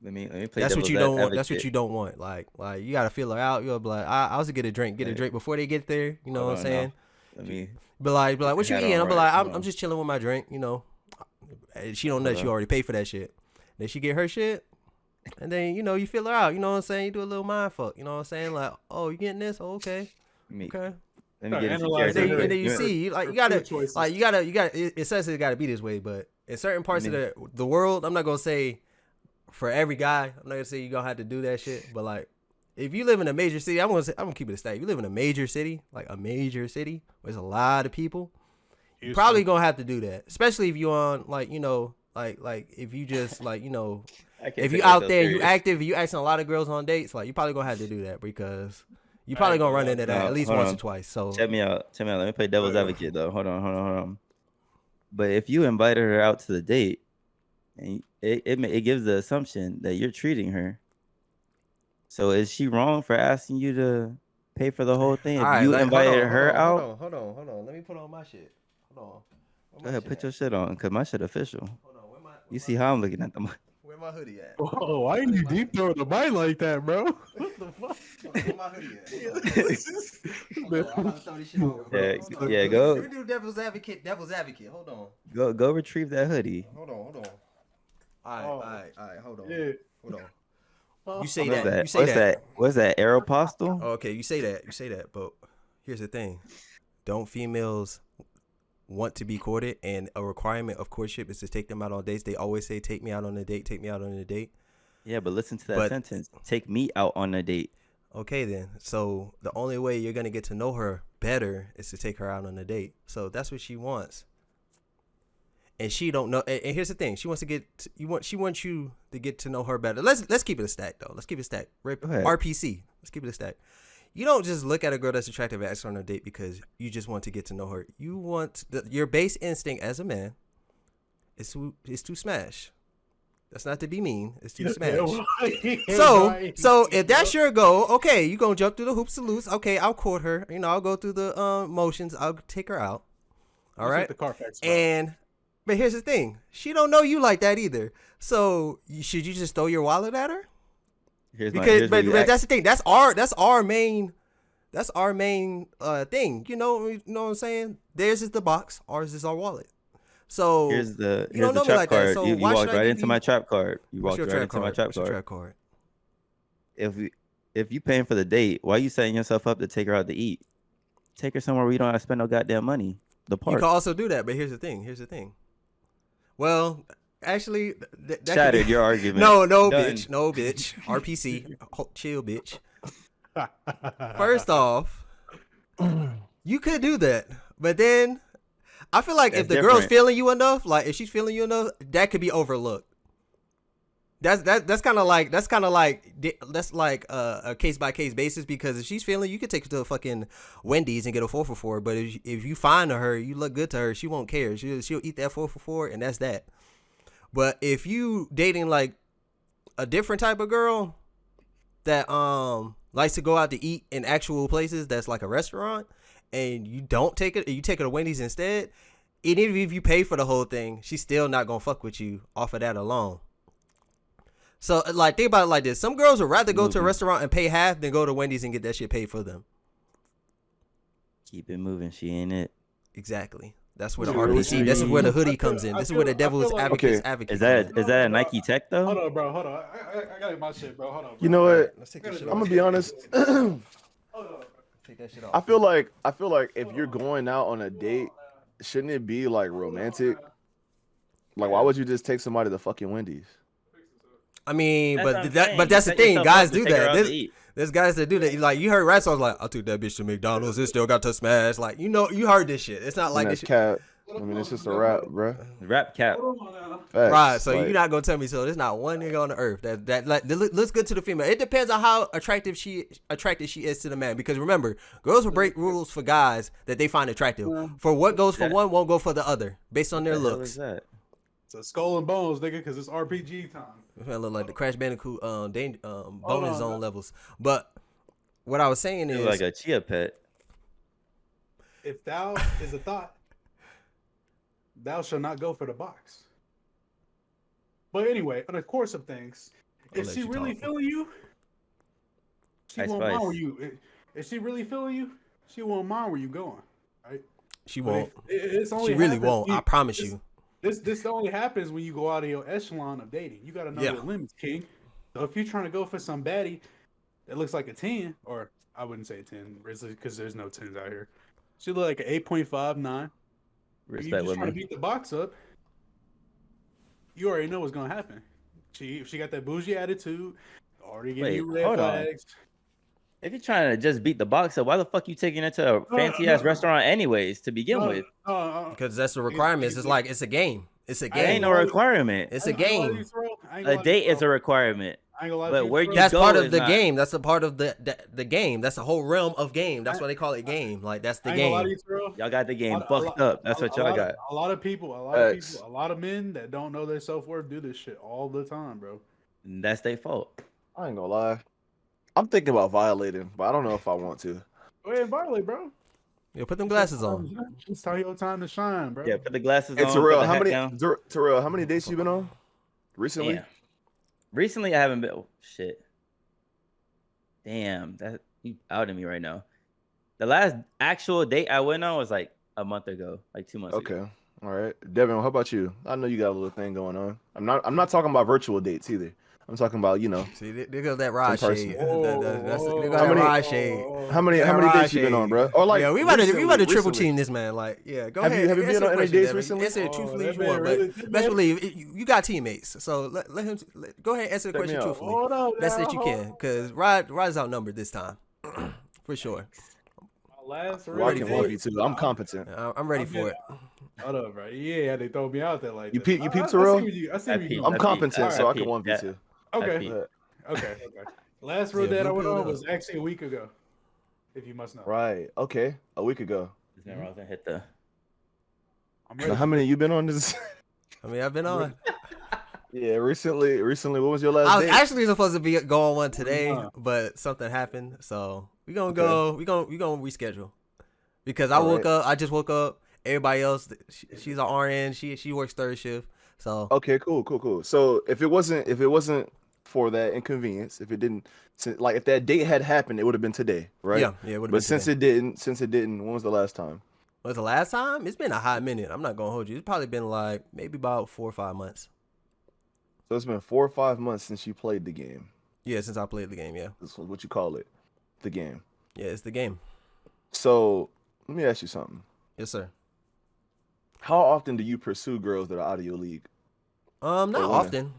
Let me play. That's what devil's you don't want. That's advocate. what you don't want. Like you gotta feel her out. You'll be like, I also get a drink before they get there. You know Hold what I'm on saying? now. Let me. Be like, what you Hat eating? on I'm be right. like, Hold I'm on. just chilling with my drink. You know, and she don't know Hold that you on. already paid for that shit. Then she get her shit, and then you know you feel her out. You know what I'm saying? You do a little mind fuck. You know what I'm saying? Like, oh, you getting this? Oh, okay, Let me okay. let me get into Analyze character. it. And then you Her- see, like her you gotta, food choices. like you gotta. It says it gotta be this way, but in certain parts of the world, I'm not gonna say for every guy. I'm not gonna say you gonna have to do that shit, but like if you live in a major city, I'm gonna keep it a stat. If you live in a major city, like a major city, where there's a lot of people, you're Houston. probably gonna have to do that. Especially if you on like you know like if you just like you know I can't if take you out myself there and you serious. active, you asking a lot of girls on dates, like you probably gonna have to do that because you probably gonna run into that No, at least hold once on. or twice. So Check me out. Let me play devil's advocate though. Hold on. But if you invited her out to the date, and it gives the assumption that you're treating her. So is she wrong for asking you to pay for the whole thing? If all right, you like, invited her out, Hold on. Let me put on my shit. Hold on. go ahead, put your shit on, cause my shit official. Hold on. You see how I'm looking at them? Where my hoodie at? Oh, why you deep throw the mic like that, bro? What the fuck? Where my hoodie at? Hold on. I'm about to throw this shit on. Yeah, Hold on. yeah, go. Let me do devil's advocate. Hold on. Go retrieve that hoodie. Hold on. All right. Hold on. Yeah. Hold on. You say What's that. that? You say that. What's that? Aeropostale? Oh, okay, you say that. But here's the thing: don't females want to be courted? And a requirement of courtship is to take them out on dates. They always say, "Take me out on a date. Take me out on a date." Yeah, but listen to that But- sentence. Take me out on a date. Okay, then. So the only way you're gonna get to know her better is to take her out on a date. So that's what she wants. And she don't know. And here's the thing: she wants to get she wants you to get to know her better. Let's keep it a stack though. Let's keep it a stack. Go ahead. RPC. Let's keep it a stack. You don't just look at a girl that's attractive and ask her on a date because you just want to get to know her. You want your base instinct as a man is to smash. That's not to be mean. It's to Yeah, smash. right. So, Right. so if that's your goal, okay, you gonna jump through the hoops and loops. Okay, I'll court her. You know, I'll go through the motions. I'll take her out. All Let's hit right. the Carfax box. And but here's the thing: she don't know you like that either. So should you just throw your wallet at her? Because but that's the thing. That's our main thing. You know what I'm saying? Theirs is the box. Ours is our wallet. So here's the trap card. that, so you why walked should I right give into you- my trap card. You What's walked your right trap into my card? trap What's your card. trap card? If you paying for the date, why you setting yourself up to take her out to eat? Take her somewhere where you don't have to spend no goddamn money. The You park. can also do that, but here's the thing. Well, actually, that Shattered your argument. No, Done. bitch. RPC, chill, bitch. First off, you could do that, but then I feel like if That's the girl's different. feeling you enough, like if she's feeling you enough, that could be overlooked. That's kind of like a case by case basis, because if she's feeling you, could take her to a fucking Wendy's and get a 4 for $4. But if you find her, you look good to her, she won't care. She'll eat that 4 for $4, and that's that. But if you dating like a different type of girl that likes to go out to eat in actual places that's like a restaurant, and you don't take it, you take her to Wendy's instead, even if you pay for the whole thing, she's still not gonna fuck with you off of that alone. So, like, think about it like this. Some girls would rather go to a restaurant and pay half than go to Wendy's and get that shit paid for them. Keep it moving. She ain't it. Exactly. That's where the Dude, RPC, this is where the hoodie comes in. This is where the devil's advocate. Is that a Nike Tech though? Hold on, bro. Hold on. I got my shit, bro. Hold on. Bro. You know what? Let's take this shit I'm off. gonna be honest. Hold on. Take that shit I off. feel like if you're going out on a date, shouldn't it be like romantic? Like, why would you just take somebody to fucking Wendy's? I mean, That's what but I'm that saying. but that's You the set thing. yourself Guys up to do take her out that. to eat. There's guys that do that. Like, you heard rap songs like, I took that bitch to McDonald's. It still got to smash. Like, you know, you heard this shit. It's not like That's this shit. cap. I mean, it's just a rap, bro. Rap cap. Hold on now. Facts. Right, so Like, you're not gonna tell me so. There's not one nigga on the earth that like looks good to the female. It depends on how attractive she is to the man. Because remember, girls will break rules for guys that they find attractive. For what goes for one won't go for the other based on their What the hell looks. is that? It's a skull and bones, nigga, because it's RPG time. It's gonna look like the Crash Bandicoot bonus on, zone man. levels. But what I was saying You is, look like a chia pet. If thou is a thought, thou shall not go for the box. But anyway, on the course of things, I'll if let she you really talk. feeling you, she Ice won't mind Spice. where you. If she really feeling you, she won't mind where you going, right? she But won't. it's only She really happens won't. when I promise this- you. This only happens when you go out of your echelon of dating. You got to know Yeah. your limits, king. So if you're trying to go for some baddie that looks like a 10, or I wouldn't say 10, because there's no 10s out here. She look like an 8.5, 9. You Respect just trying to women. beat the box up. You already know what's gonna happen. She got that bougie attitude. Already giving you Wait, red hold on. flags. If you're trying to just beat the box up, why the fuck you taking it to a fancy ass restaurant anyways to begin with? Because that's the requirements. It's like it's a game. It's a I It ain't game. no requirement. It's a game. A date is a requirement. But where you That's go part of is the not- game. That's a part of the game. That's a whole realm of game. That's why they call it game. Like that's the game. Y'all got the game fucked up. That's what y'all got. A lot of people, Facts. a lot of men that don't know their self worth do this shit all the time, bro. And that's their fault. I ain't gonna lie. I'm thinking about violating, but I don't know if I want to. Go ahead and violate, bro. Yeah, put them glasses on. It's your time to shine, bro. Yeah, put the glasses Hey, on. Terrell, put the how hat many? down. Terrell, how many dates you been on recently? Damn. Recently, I haven't been. Oh, shit. Damn, that you outed me right now. The last actual date I went on was like a month ago, like 2 months ago. Okay. All right. Devin, how about you? I know you got a little thing going on. I'm not talking about virtual dates either. I'm talking about, See, there goes that Rod Some person. shade. There goes How that many- Rod shade. how many That Rod dates you been on, shade. bro? Or like, Yeah, we about to triple recently? team this man. Like, yeah, go Have ahead. you- have you Answer been the on any question, dates Devin. recently? Answer it truthfully that if you man want, really- but that best man- believe you got teammates. So let him go ahead and answer the Check me question out. truthfully. Hold on, Best now, that you hold can, because Rod is outnumbered this time, for sure. My last Well, I real can date- 1v2. I'm competent. I'm ready for it. Hold up, bro. Yeah, they throw me out there like You that. peep- you peep, I see Terrell? what you- I see I what you peep. doing. I'm I competent, peep. so I I can peep. 1v2. Okay. peep. Okay. Last real Yeah, date I blue went pill on it was up. actually a week ago. If you must know. Right. Okay. A week ago. This man Rosen hit the. I'm Now, ready. how many you been on this? I mean, I've been on. Yeah, recently. What was your I last was date? actually supposed to be going one today, Nah. but something happened, so we gonna Okay. go. We gonna reschedule because I All woke right. up. I just woke up. Everybody else, she's an RN. She works third shift. So Okay, cool. So if it wasn't for that inconvenience, if it didn't, like if that date had happened, it would have been today, right? yeah, it would have been But today. since it didn't, when was the last time? Was the last time? It's been a hot minute. I'm not gonna hold you. It's probably been like maybe about 4 or 5 months. So it's been 4 or 5 months since you played the game. Yeah, since I played the game. Yeah, This is what you call it, the game. yeah, it's the game. So let me ask you something. Yes, sir. How often do you pursue girls that are out of your league? Not women? often.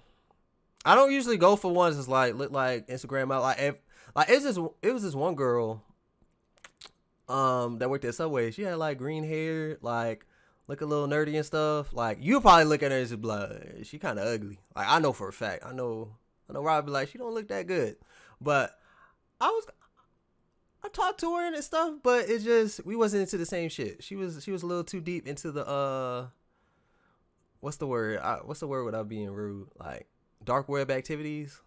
I don't usually go for ones that's like look like Instagram out. Like it was this one girl that worked at Subway. She had like green hair, like look a little nerdy and stuff. Like you probably look at her and just be like, she kind of ugly. Like I know for a fact. I know Rob be like, she don't look that good. But I talked to her and stuff, but it just we wasn't into the same shit. She was a little too deep into the what's the word? What's the word without being rude? Like dark web activities.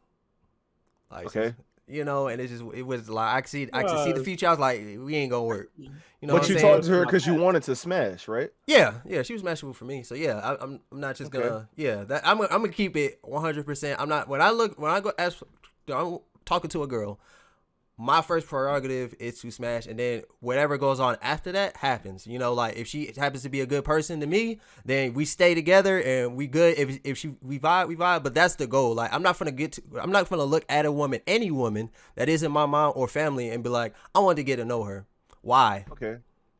Like Okay. you know, and it was like I could see the future. I was like, we ain't gonna work. You know But what you I'm saying? talked to her because you wanted to smash, right? Yeah, she was mashable for me. So yeah, I'm not just Okay. gonna that I'm gonna keep it 100%. I'm not when I go I'm talking to a girl. My first prerogative is to smash, and then whatever goes on after that happens. You know, like if she happens to be a good person to me, then we stay together and we good. If we vibe. But that's the goal. Like I'm not gonna look at a woman, any woman that isn't my mom or family, and be like, I want to get to know her. Why?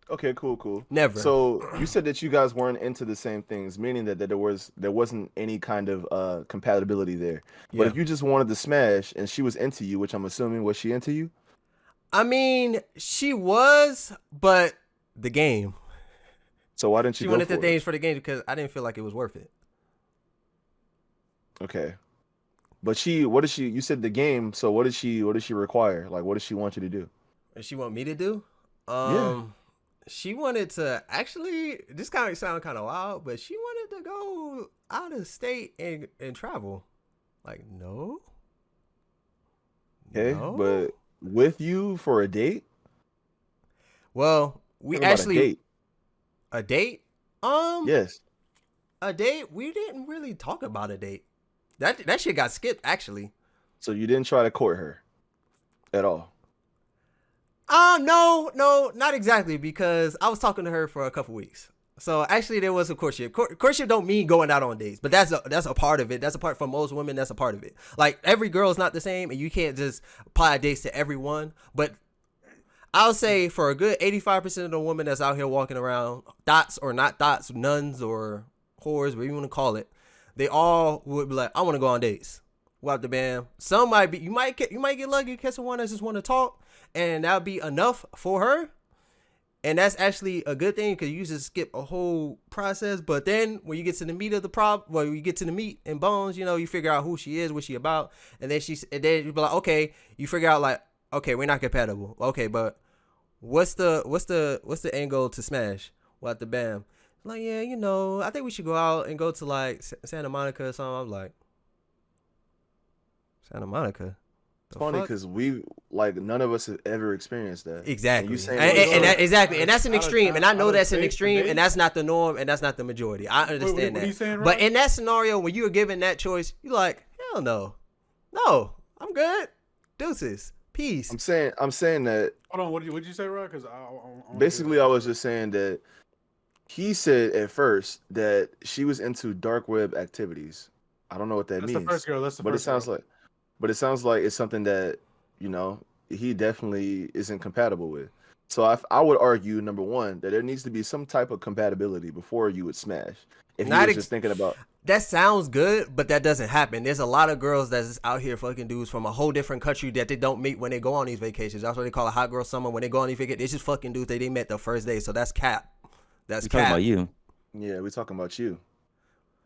Okay, cool. Never. So you said that you guys weren't into the same things, meaning that there wasn't any kind of compatibility there. But Yeah. if you just wanted to smash and she was into you, which I'm assuming was she into you? I mean, she was, but the game. So why didn't you She go wanted for the it? things for the game because I didn't feel like it was worth it. Okay. But you said the game, so what does she require? Like what does she want you to do? And she want me to do? Yeah. She wanted to actually. This kind of sound kind of wild, but she wanted to go out of state and travel. Like no. Okay, No? but with you for a date? Well, we Talking about actually a date. a date. Yes. A date. We didn't really talk about a date. That shit got skipped actually. So you didn't try to court her at all. No, not exactly because I was talking to her for a couple weeks. So actually, there was a courtship. Courtship don't mean going out on dates, but that's a part of it. That's a part for most women. That's a part of it. Like every girl is not the same, and you can't just apply dates to everyone. But I'll say for a good 85% of the women that's out here walking around, dots or not dots, nuns or whores, whatever you want to call it, they all would be like, I want to go on dates. Well, the bam. Some might be. You might get lucky, catch someone that just want to talk, and that'll be enough for her. And that's actually a good thing because you just skip a whole process. But then when you get to the meat of the problem, well, you get to the meat and bones, you know, you figure out who she is, what she about, and then you be like, okay, you figure out like, okay, we're not compatible. Okay, but what's the end goal to smash? What the bam? Like, yeah, you know, I think we should go out and go to like Santa Monica or something. I'm like, Santa Monica. It's funny because none of us have ever experienced that. Exactly. Exactly. And that's an extreme. And I know that's an extreme, and that's not the norm, and that's not the majority. I understand what are you saying, that. But Rob? in that scenario, when you're given that choice, you're like, hell no. No, I'm good. Deuces. Peace. I'm saying that Hold on, what did you say, Rod? Because I basically I was just saying that he said at first that she was into dark web activities. I don't know what that That's means. the first girl. That's the but first. it sounds like it's something that, you know, he definitely isn't compatible with. So I would argue, number one, that there needs to be some type of compatibility before you would smash. If you was just thinking about that sounds good, but that doesn't happen. There's a lot of girls that's out here fucking dudes from a whole different country that they don't meet when they go on these vacations. That's what they call a hot girl summer. When they go on these vacations, they just fucking dudes they met the first day. So that's cap. That's We cap. talking about you. Yeah, we're talking about you.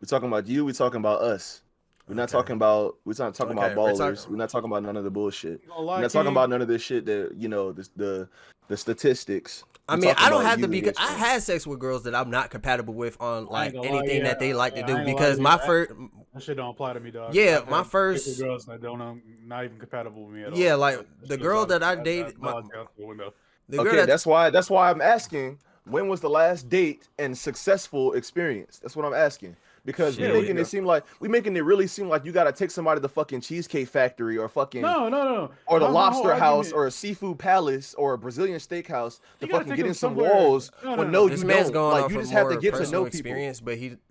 We're talking about you. We're talking about us. We're not talking about. We're not talking about ballers. We're not talking about none of the bullshit. We're not talking about none of this shit that, you know, the statistics. I mean, I don't have to be. I had sex with girls that I'm not compatible with on like anything that they like to do because my first. That shit don't apply to me, dog. Yeah, I've my had first. girls that don't not even compatible with me at all. Yeah, like That the shit's girl out- that I that dated. knowledge out the window. The girl Okay, that that's why I'm asking. When was the last date and successful experience? That's what I'm asking. Because Shit, we making it really seem like you gotta take somebody to the fucking Cheesecake Factory or fucking No. or the My whole Lobster House argument- or a Seafood Palace or a Brazilian steakhouse to You gotta fucking take get them in some somewhere- walls. No, When no. this you man's don't. going Like off you of just have more to get to personal know people. experience,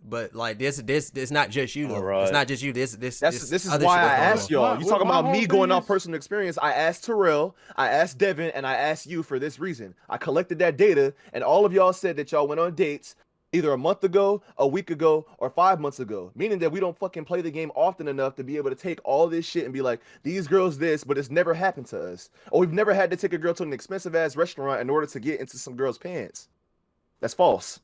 but like this, it's not just you though. Rod. It's not just you. This This is other why shit I going asked on. y'all. My- You talking my about me whole going thing off is- personal experience? I asked Terrell, I asked Devin, and I asked you for this reason. I collected that data, and all of y'all said that y'all went on dates either a month ago, a week ago, or 5 months ago. Meaning that we don't fucking play the game often enough to be able to take all this shit and be like, these girls this, but it's never happened to us. Or we've never had to take a girl to an expensive ass restaurant in order to get into some girl's pants. That's false.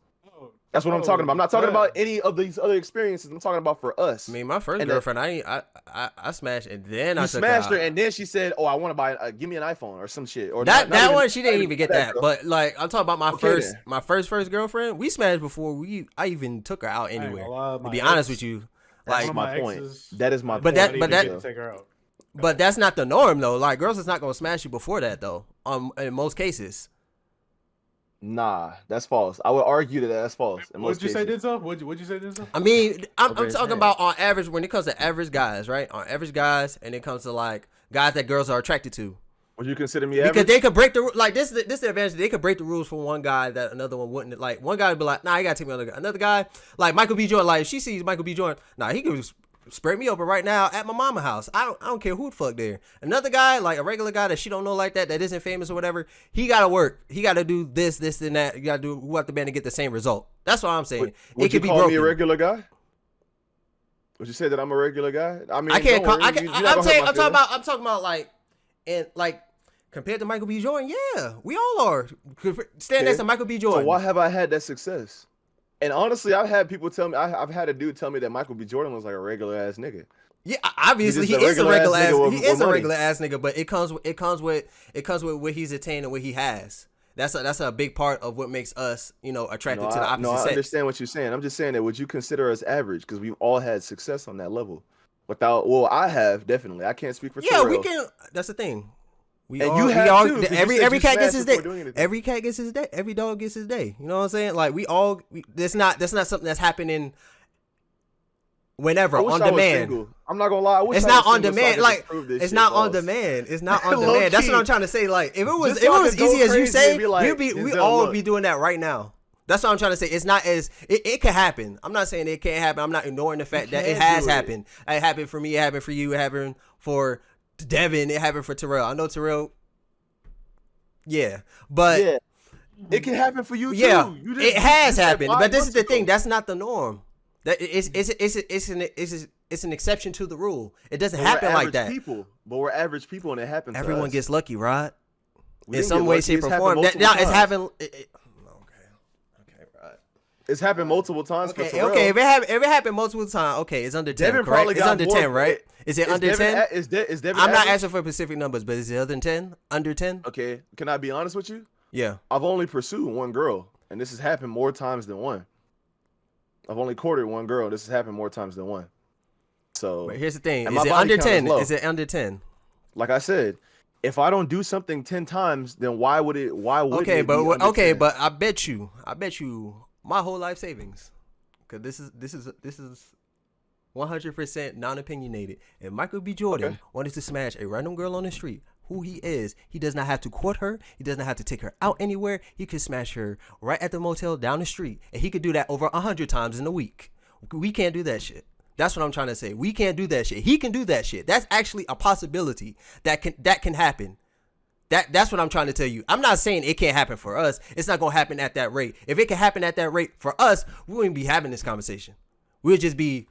That's what I'm talking about. I'm not talking about any of these other experiences. I'm talking about for us. I mean, my first And girlfriend, I smashed, and then I You took smashed her, out. and then she said, "Oh, I want to buy, give me an iPhone or some shit." Or That not even- one she didn't not even get that, girl. but like I'm talking about my Okay, first then. my first girlfriend. We smashed before I even took her out ain't gonna anywhere. lie, To my be honest ex- with you, That's like, my point. exes- That is my But point. that- Not but even that- get to take her out. but that's not the norm though. Like girls is not gonna smash you before that though. In most cases. Nah, that's false. I would argue that that's false. In most What'd you say, cases. Denzel? What'd you say, Denzel? I mean, I'm Over his talking head. about on average when it comes to average guys, right? On average guys, and it comes to like guys that girls are attracted to. Would you consider me Because average? they could break the like this is the advantage. They could break the rules for one guy that another one wouldn't. Like one guy would be like, nah, you gotta take me another guy. Another guy like Michael B. Jordan. Like if she sees Michael B. Jordan, nah, he could spread me open right now at my mama house. I don't care who the fuck there. Another guy like a regular guy that she don't know like that isn't famous or whatever. He gotta work. He gotta do this and that. You gotta do what the band to get the same result. That's what I'm saying. Would It you could be call broken. me a regular guy? Would you say that I'm a regular guy? I mean, I can't. don't Call, I worry, can, you're I'm not gonna hurt my feelings. I'm talking about like, and like compared to Michael B. Jordan. Yeah, we all are. Stand next to Michael B. Jordan. So why have I had that success? And honestly, I've had people tell me, I've had a dude tell me that Michael B. Jordan was like a regular ass nigga. Yeah, obviously he He's just is a regular ass. nigga He with is a money. regular ass nigga, but it comes with what he's attained and what he has. That's a big part of what makes us, attracted to the opposite I sex. understand what you're saying. I'm just saying that would you consider us average? Because we've all had success on that level. I have definitely. I can't speak for Yeah, we Terrell. can. That's the thing. We And all, you we have all, too, 'cause you every said you cat gets smashed his before day. doing anything. Every cat gets his day. Every dog gets his day. You know what I'm saying? Like that's not something that's happening whenever I wish on I was demand. single. I'm not gonna lie. I wish It's I not was on single so I demand. could Like just prove this it's shit not on false. demand. It's not on Low demand. That's what key. I'm trying to say. Like if it was Just so I could go easy as you crazy say, and be like, we Denzel, all look. would be doing that right now. That's what I'm trying to say. It's not as it can happen. I'm not saying it can't happen. I'm not ignoring the fact that it can has do it. happened. It happened for me. It happened for you. It happened for Devin. It happened for Terrell. I know Terrell. Yeah, but Yeah, it can happen for you too. yeah, You just- it has you said happened. 5 But this is months the thing. ago. That's not the norm. That it's an exception to the rule. It doesn't But we're happen like average that. People, but we're average people, and it happens. Everyone to us. gets lucky, Rod. We In didn't some get way, lucky. shape, It's or happened form. multiple Now it's times. happening. Okay, Rod. It's happened multiple times for Okay, Terrell. okay. If it happened multiple times, okay, it's under 10. Devin Correct? probably It's got under more, 10, right? Is it Is under Devin 10? Is Devin I'm not average? asking for specific numbers, but is it under 10? Under 10? Okay, can I be honest with you? Yeah. I've only pursued one girl, and this has happened more times than one. I've only courted one girl. This has happened more times than one. So, But here's the thing. And Is my it body under count is 10? low. Is it under 10? like I said, if I don't do something 10 times, then why would it? Why would Okay, it but be under 10? but I bet you my whole life savings, because this is 100% non-opinionated. If Michael B. Jordan wanted to smash a random girl on the street, who he is, he does not have to court her. He does not have to take her out anywhere. He could smash her right at the motel down the street, and he could do that over 100 times in a week. We can't do that shit. That's what I'm trying to say. We can't do that shit. He can do that shit. That's actually a possibility that can happen. That's what I'm trying to tell you. I'm not saying it can't happen for us. It's not gonna happen at that rate. If it can happen at that rate for us, we wouldn't be having this conversation. We'll just be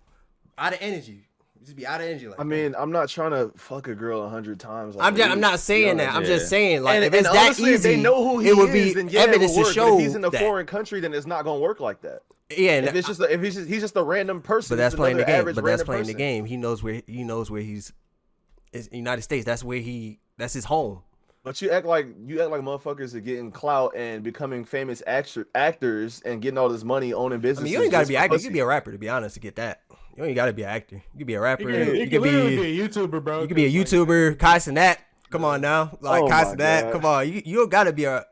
out of energy. Just be out of energy. Like, I mean, I'm not trying to fuck a girl 100 times. I'm not saying that. I'm just saying, like, And, if it's and that honestly, easy, if they know who he it would is, be then yeah, evidence it would to work. show But if he's in a that. foreign country, then it's not gonna work like that. Yeah, and If it's just he's just a random person. but that's just playing the another game. average But that's random playing the person. game. He knows where he's. It's United States. That's where that's his home. But you act like motherfuckers are getting clout and becoming famous actors and getting all this money owning I businesses. mean, you ain't gotta just be for actor. You pussy. can be a rapper, to be honest, to get that. You ain't gotta be an actor. You could be a rapper. You can literally be a YouTuber, bro. You could be a YouTuber. Kai Cenat. Come on now, like Oh Kai my Cenat. God. Come on, you don't gotta be a.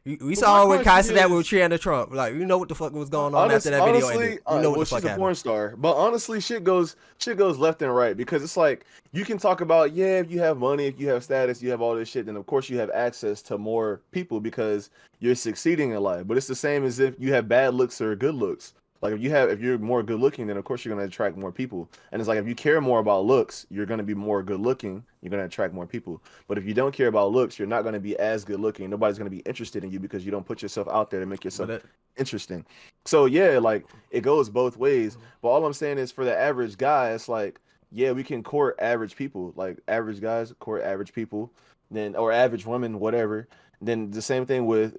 We But saw my with Kai question Cenat with is- Triana Trump. Like, you know what the fuck was going on after that video ended. You know what the fuck she's a happened. porn star, but honestly, shit goes left and right because it's like you can talk about if you have money, if you have status, you have all this shit, then of course you have access to more people because you're succeeding in life. But it's the same as if you have bad looks or good looks. Like if you're more good looking, then of course you're gonna attract more people. And it's like if you care more about looks, you're gonna be more good looking. You're gonna attract more people. But if you don't care about looks, you're not gonna be as good looking. Nobody's gonna be interested in you because you don't put yourself out there to make yourself interesting. So yeah, like it goes both ways. But all I'm saying is for the average guy, it's like we can court average people. Like average guys court average people, then or average women, whatever. Then the same thing with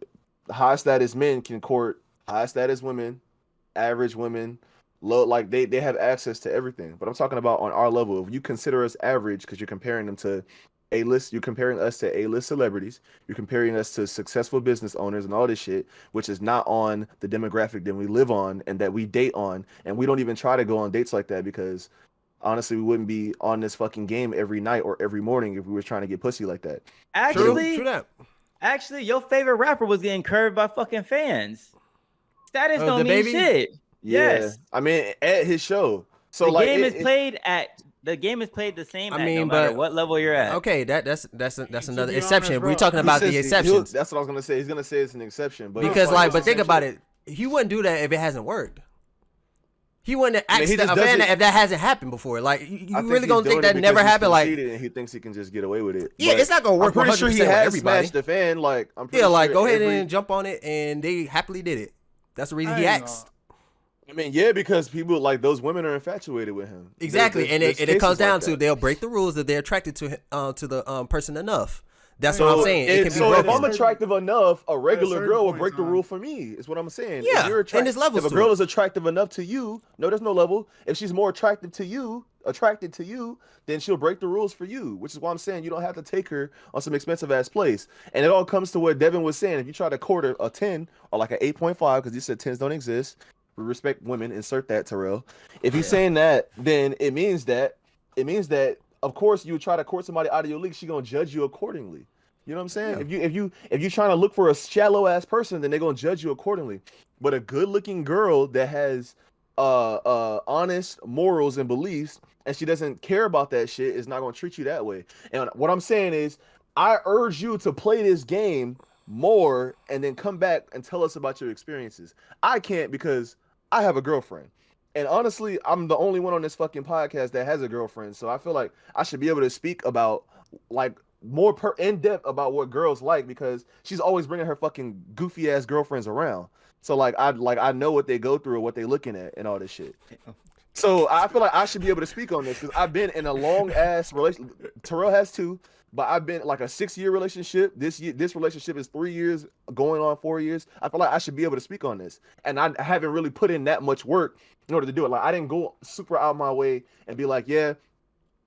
high status men can court high status women. Average women, low, like they have access to everything. But I'm talking about on our level. If you consider us average because you're comparing them to A-list, you're comparing us to A-list celebrities, you're comparing us to successful business owners and all this shit, which is not on the demographic that we live on and that we date on. And we don't even try to go on dates like that because honestly, we wouldn't be on this fucking game every night or every morning if we were trying to get pussy like that. Actually, True that. Actually, your favorite rapper was getting curved by fucking fans. Status don't mean baby? shit. Yeah. Yes. I mean, at his show. So the like game is played the same I at mean, no matter but- what level you're at. Okay, that's another be exception. honest, We're bro. talking about the exceptions That's what I was gonna say. He's gonna say it's an exception, but because, it's like, but it's the think same about shit. it. He wouldn't do that if it hasn't worked. He wouldn't I mean, ask he a just does fan it- if that hasn't happened before. Like, you I think really he's gonna doing think it that because never he's happened? Like, conceited and he thinks he can just get away with it. yeah, But it's not gonna work. I'm pretty sure he 100% with has everybody. smashed the fan. Like, I'm pretty Yeah, like, sure go ahead every- and jump on it, and they happily did it. That's the reason I he ain't asked. I mean, yeah, because people like those women are infatuated with him. Exactly, There's and it cases comes down like to that. they'll break the rules if they're attracted to the person enough. That's what I'm saying. It can be so if broken. I'm attractive enough, a regular certain girl will point break the in rule time. for me. Is what I'm saying. Yeah, if you're and there's levels If a to girl it. is attractive enough to you, no, there's no level. If she's more attracted to you, then she'll break the rules for you. Which is why I'm saying you don't have to take her on some expensive ass place. And it all comes to what Devin was saying. If you try to court a 10 or like an 8.5, because he said 10s don't exist. We respect women. Insert that, Terrell. If he's saying that, then it means that of course you would try to court somebody out of your league. She's gonna judge you accordingly. You know what I'm saying? Yeah. If you're trying to look for a shallow ass person, then they're gonna judge you accordingly. But a good looking girl that has honest morals and beliefs, and she doesn't care about that shit, is not gonna treat you that way. And what I'm saying is, I urge you to play this game more and then come back and tell us about your experiences. I can't because I have a girlfriend. And honestly, I'm the only one on this fucking podcast that has a girlfriend. So I feel like I should be able to speak about like more in depth about what girls like because she's always bringing her fucking goofy ass girlfriends around. So I know what they go through or what they looking at and all this shit. So I feel like I should be able to speak on this because I've been in a long ass relationship. Terrell has too, but I've been like a 6-year relationship. This relationship is 3 years, going on 4 years. I feel like I should be able to speak on this, and I haven't really put in that much work in order to do it. Like I didn't go super out my way and be like, yeah,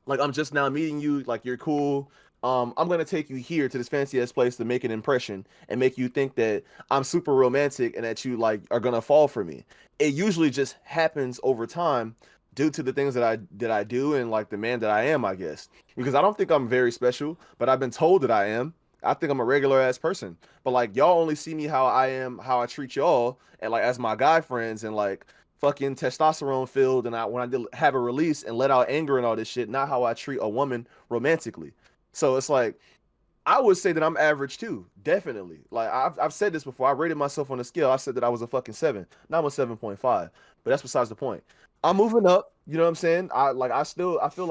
like I'm just now meeting you, like you're cool. I'm gonna take you here to this fancy ass place to make an impression and make you think that I'm super romantic and that you like are gonna fall for me. It usually just happens over time due to the things that I do and like the man that I am, I guess. Because I don't think I'm very special, but I've been told that I am. I think I'm a regular ass person. But like y'all only see me how I am, how I treat y'all, and like as my guy friends and like fucking testosterone filled and when I did have a release and let out anger and all this shit, not how I treat a woman romantically. So it's like I would say that I'm average too, definitely. Like I've said this before. I rated myself on a scale. I said that I was a fucking 7. Now I'm a 7.5. But that's besides the point. I'm moving up. You know what I'm saying? I feel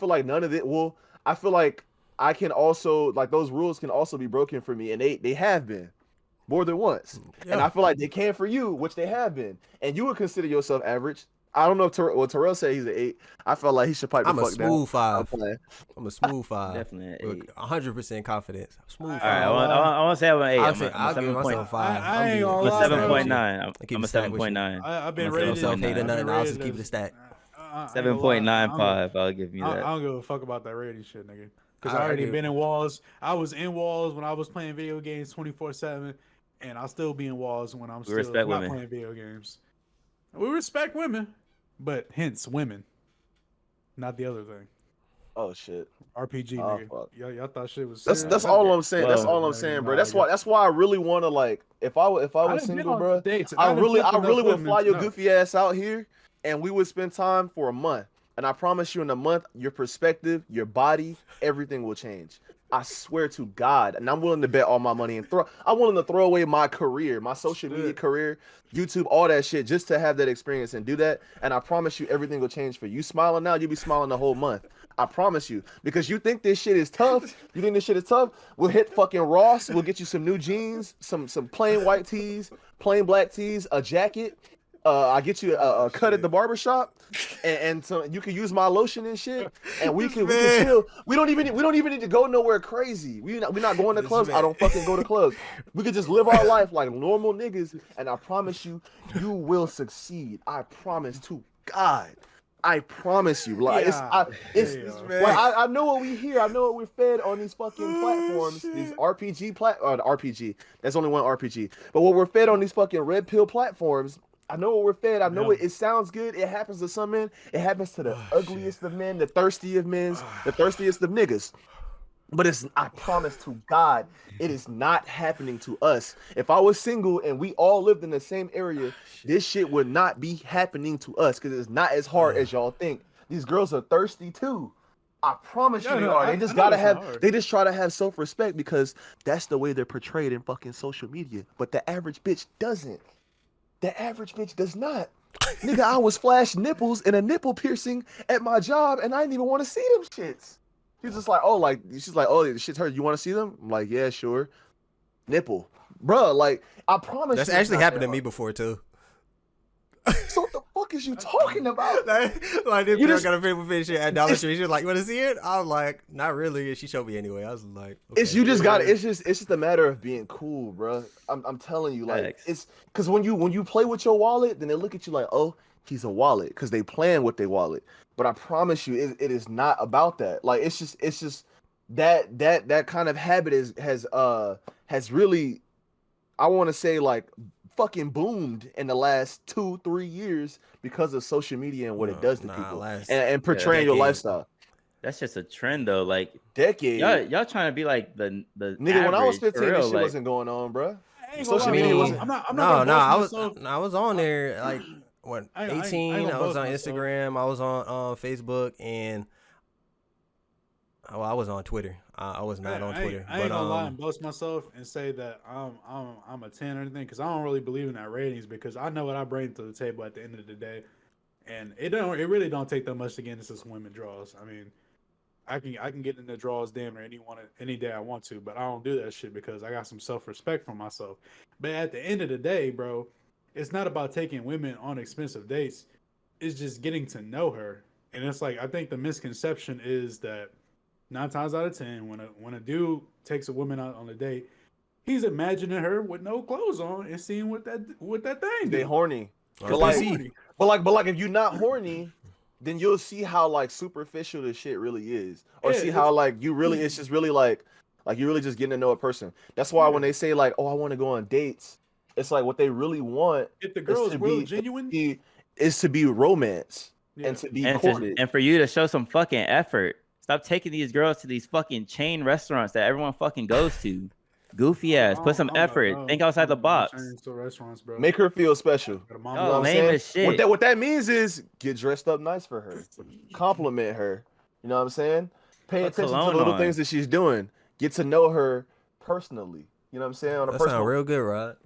like none of it. Well, I feel like I can also like those rules can also be broken for me, and they have been more than once. Yeah. And I feel like they can for you, which they have been. And you would consider yourself average. I don't know if Terrell said he's an 8. I felt like he should pipe the I'm a fuck down. smooth 5. I'm playing. I'm a smooth 5. Definitely an 8. 100% confidence. Smooth 5. All right, I want to say I'm an 8. I'll give myself a 5. I ain't gonna I'm a lie, 7.9. keep I'm a it stacked with you. 7.9. I've been I'm a rated. Myself hated I've nothing. been I'll just rated keep it a as- stack. I ain't gonna lie, 7.95. I'll give you I that. don't give a fuck about that rating shit, nigga. Because I I already do. been in walls. I was in walls when I was playing video games 24/7, and I'll still be in walls when I'm still respect not women. playing video games. We respect women, but hence women, not the other thing. Oh shit. RPG, Oh nigga. fuck. Y'all thought shit was That's serious. that's all I'm saying. That's Well, all I'm saying, bro. That's why I really want to like. If I I was done been single, on bro, dates. And I done flipped I enough really would women fly to your know. goofy ass out here, and we would spend time for a month. And I promise you, in a month, your perspective, your body, everything will change. I swear to God, and I'm willing to bet all my money and I'm willing to throw away my career, my social media career, YouTube, all that shit, just to have that experience and do that. And I promise you, everything will change for you. You smiling now, you'll be smiling the whole month. I promise you, because you think this shit is tough. You think this shit is tough? We'll hit fucking Ross. We'll get you some new jeans, some plain white tees, plain black tees, a jacket. I get you a cut at the barbershop, and so you can use my lotion and shit, and we can chill. We don't even need to go nowhere crazy. We're not going to clubs. I don't fucking go to clubs. We could just live our life like normal niggas, and I promise you, you will succeed. I promise to God. I promise you, like I know what we hear. I know what we're fed on these fucking platforms, these RPG. That's only one RPG, but what we're fed on these fucking red pill platforms. I know what we're fed. I know it sounds good. It happens to some men. It happens to the ugliest of men, the thirstiest of men, the thirstiest of niggas. But I promise to God, it is not happening to us. If I was single and we all lived in the same area, this shit would not be happening to us because it's not as hard as y'all think. These girls are thirsty too. I promise you they are. They just they just try to have self-respect because that's the way they're portrayed in fucking social media. But the average bitch doesn't. The average bitch does not. Nigga, I was flash nipples and a nipple piercing at my job and I didn't even want to see them shits. She's just like, oh, the shit's hurt. You want to see them? I'm like, yeah, sure. Nipple. Bruh, like, I promise That's you. actually happened to me before, too. So what the fuck is you talking about? Like this girl got a favorite fish at Dollar Tree. She was like, you want to see it? I was like, not really. And she showed me anyway. I was like, okay. It's just a matter of being cool, bro. I'm telling you, like, it's because when you play with your wallet, then they look at you like, oh, he's a wallet, because they plan with their wallet. But I promise you, it is not about that. Like, it's just that kind of habit has really, I want to say, like, fucking boomed in the last 2-3 years because of social media and what it does to people and portraying your lifestyle. That's just a trend though. Like decade. Y'all trying to be like the nigga. When I was 15, this shit wasn't going on, bro. Social media wasn't. I was on there like what 18. I was on Instagram. I was on Facebook and. Well, I was on Twitter. I was not on Twitter. I ain't gonna lie and boast myself and say that I'm a 10 or anything because I don't really believe in that ratings because I know what I bring to the table at the end of the day, and it really don't take that much to get into some women draws. I mean, I can get into draws damn near any day I want to, but I don't do that shit because I got some self-respect for myself. But at the end of the day, bro, it's not about taking women on expensive dates. It's just getting to know her, and it's like I think the misconception is that. 9 times out of 10, when a dude takes a woman out on a date, he's imagining her with no clothes on and seeing what that thing. They horny, but like if you're not horny, then you'll see how like superficial this shit really is, or see how like you really it's just really like you're really just getting to know a person. That's why when they say like, oh, I want to go on dates, it's like what they really want. If the girl is real genuine, is to be romance and to be courted, and for you to show some fucking effort. Stop taking these girls to these fucking chain restaurants that everyone fucking goes to. Goofy ass. Put some effort. Think outside the box. Make her feel special. Oh, lame as shit. What that means is get dressed up nice for her. Compliment her. You know what I'm saying? Pay attention to the little things that she's doing. Get to know her personally. You know what I'm saying? That sounds real good, Rod.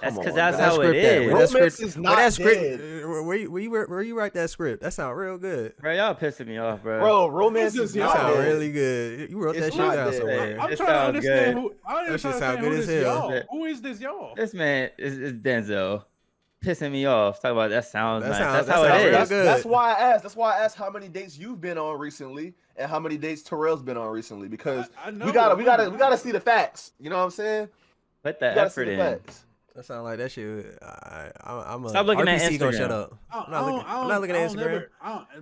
That's because that's how it is. Romance is not dead. Where you write that script? That sound real good. Bro, y'all pissing me off, bro. Bro, romance is not sound really good. You wrote that shit down somewhere. I'm trying to understand who. That shit sound good as hell. Who is this y'all? This man is Denzel. Pissing me off. Talk about that sounds nice. That's how it is. That's why I asked. That's why I asked how many dates you've been on recently and how many dates Terrell's been on recently because we gotta see the facts. You know what I'm saying? Put that effort in. Facts. That sound like that shit. I'm a Stop looking RPC at Instagram. Gonna shut up. I'm not looking at Instagram.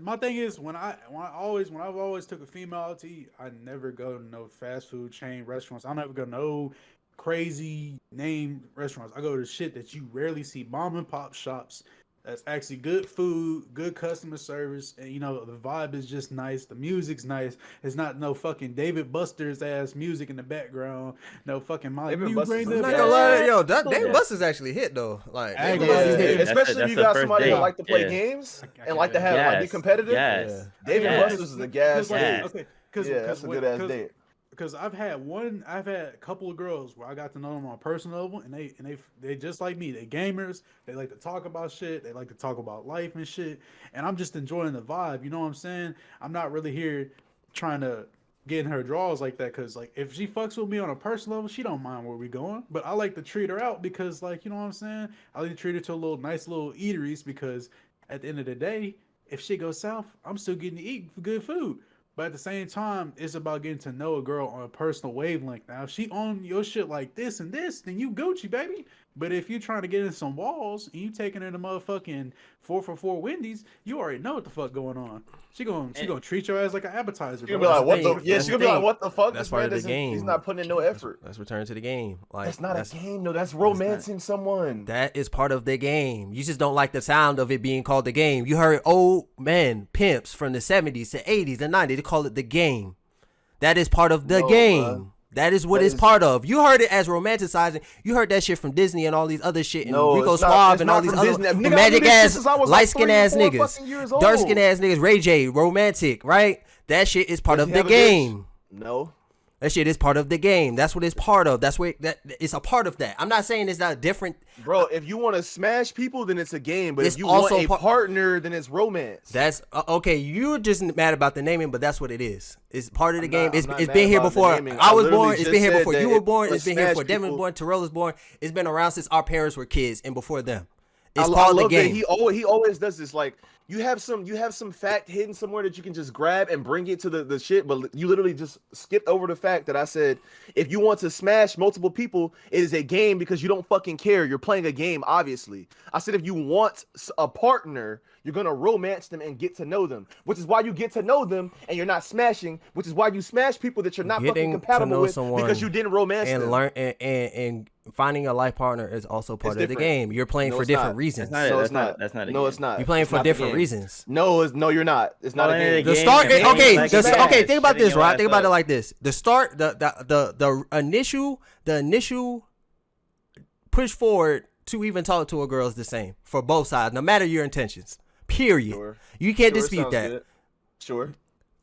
My thing is when I've always took a female out to eat, I never go to no fast food chain restaurants. I never go to no crazy name restaurants. I go to shit that you rarely see, mom and pop shops. That's actually good food, good customer service, and the vibe is just nice. The music's nice. It's not no fucking David Buster's ass music in the background. No fucking Molly. David You Buster's bring is I'm the not gonna lie, yo, that David Buster's actually hit though. Like, I ain't David gonna Buster's lie. hit. Especially if you that's got the somebody first that date. like to play Yeah. games I and like to have Yes. be competitive. Yes. David Yes. Buster's is a gas date. Okay, That's a good ass date. Because I've had a couple of girls where I got to know them on a personal level, and they just like me. They gamers. They like to talk about shit. They like to talk about life and shit. And I'm just enjoying the vibe. You know what I'm saying? I'm not really here trying to get in her draws like that. Because like if she fucks with me on a personal level, she don't mind where we going. But I like to treat her out because like you know what I'm saying. I like to treat her to a nice little eateries because at the end of the day, if shit goes south, I'm still getting to eat good food. But at the same time, it's about getting to know a girl on a personal wavelength. Now, if she on your shit like this and this, then you Gucci, baby. But if you trying to get in some walls and you taking her to motherfucking 4 for $4 Wendy's, you already know what the fuck going on. She gonna treat your ass like an appetizer. She's Bro. gonna be like, That's the thing. she's gonna be like, what the fuck? That's This part man of the doesn't- game. He's not putting in no effort. Let's return to the game. Like, That's not a game, though. That's romancing someone. That is part of the game. You just don't like the sound of it being called the game. You heard old men, pimps from the 70s to 80s and 90s. They call it the game. That is part of the game. Bro. That is what it's part of. You heard it as romanticizing. You heard that shit from Disney and all these other shit and Rico it's not- Suave it's and all not these from other Disney. Nigga, I magic knew this ass, since I was light like skin 3 or ass 4 niggas, fucking years old. dark skin ass niggas, Ray J, romantic, right? That shit is part Does of he the have a bitch? game. No. That shit is part of the game. That's what it's part of. That's what it's a part of that. I'm not saying it's not different. Bro, if you want to smash people, then it's a game. But It's if you also want a partner, then it's romance. That's okay. You're just mad about the naming, but that's what it is. It's part of the game. I'm It's not been mad here about the before naming. I I was literally born. It's just been here said before that you were it born. was It's been here smash before Devin was people. born. Terrell was born. It's been around since our parents were kids and before them. I It's part of the love that game. he always does this. Like you have some fact hidden somewhere that you can just grab and bring it to the shit, but you literally just skipped over the fact that I said if you want to smash multiple people, it is a game because you don't fucking care. You're playing a game, obviously. I said if you want a partner, you're gonna romance them and get to know them, which is why you get to know them and you're not smashing, which is why you smash people that you're not Getting fucking to compatible know with someone because you didn't romance and them. learn and finding a life partner is also part It's of the different. game. You're playing No, for it's different not. reasons. That's not it. No, That's it's not. not. That's not a No, game. it's not. You're playing It's for not the different game. reasons. No, you're not. It's not a Playing game. a The game start, can be okay, like the, that. okay. Think about Shutting this, your right? ass Think about it up. like this: the start, the initial push forward to even talk to a girl is the same for both sides, no matter your intentions. Period. Sure. You can't Sure, dispute sounds that. good. Sure.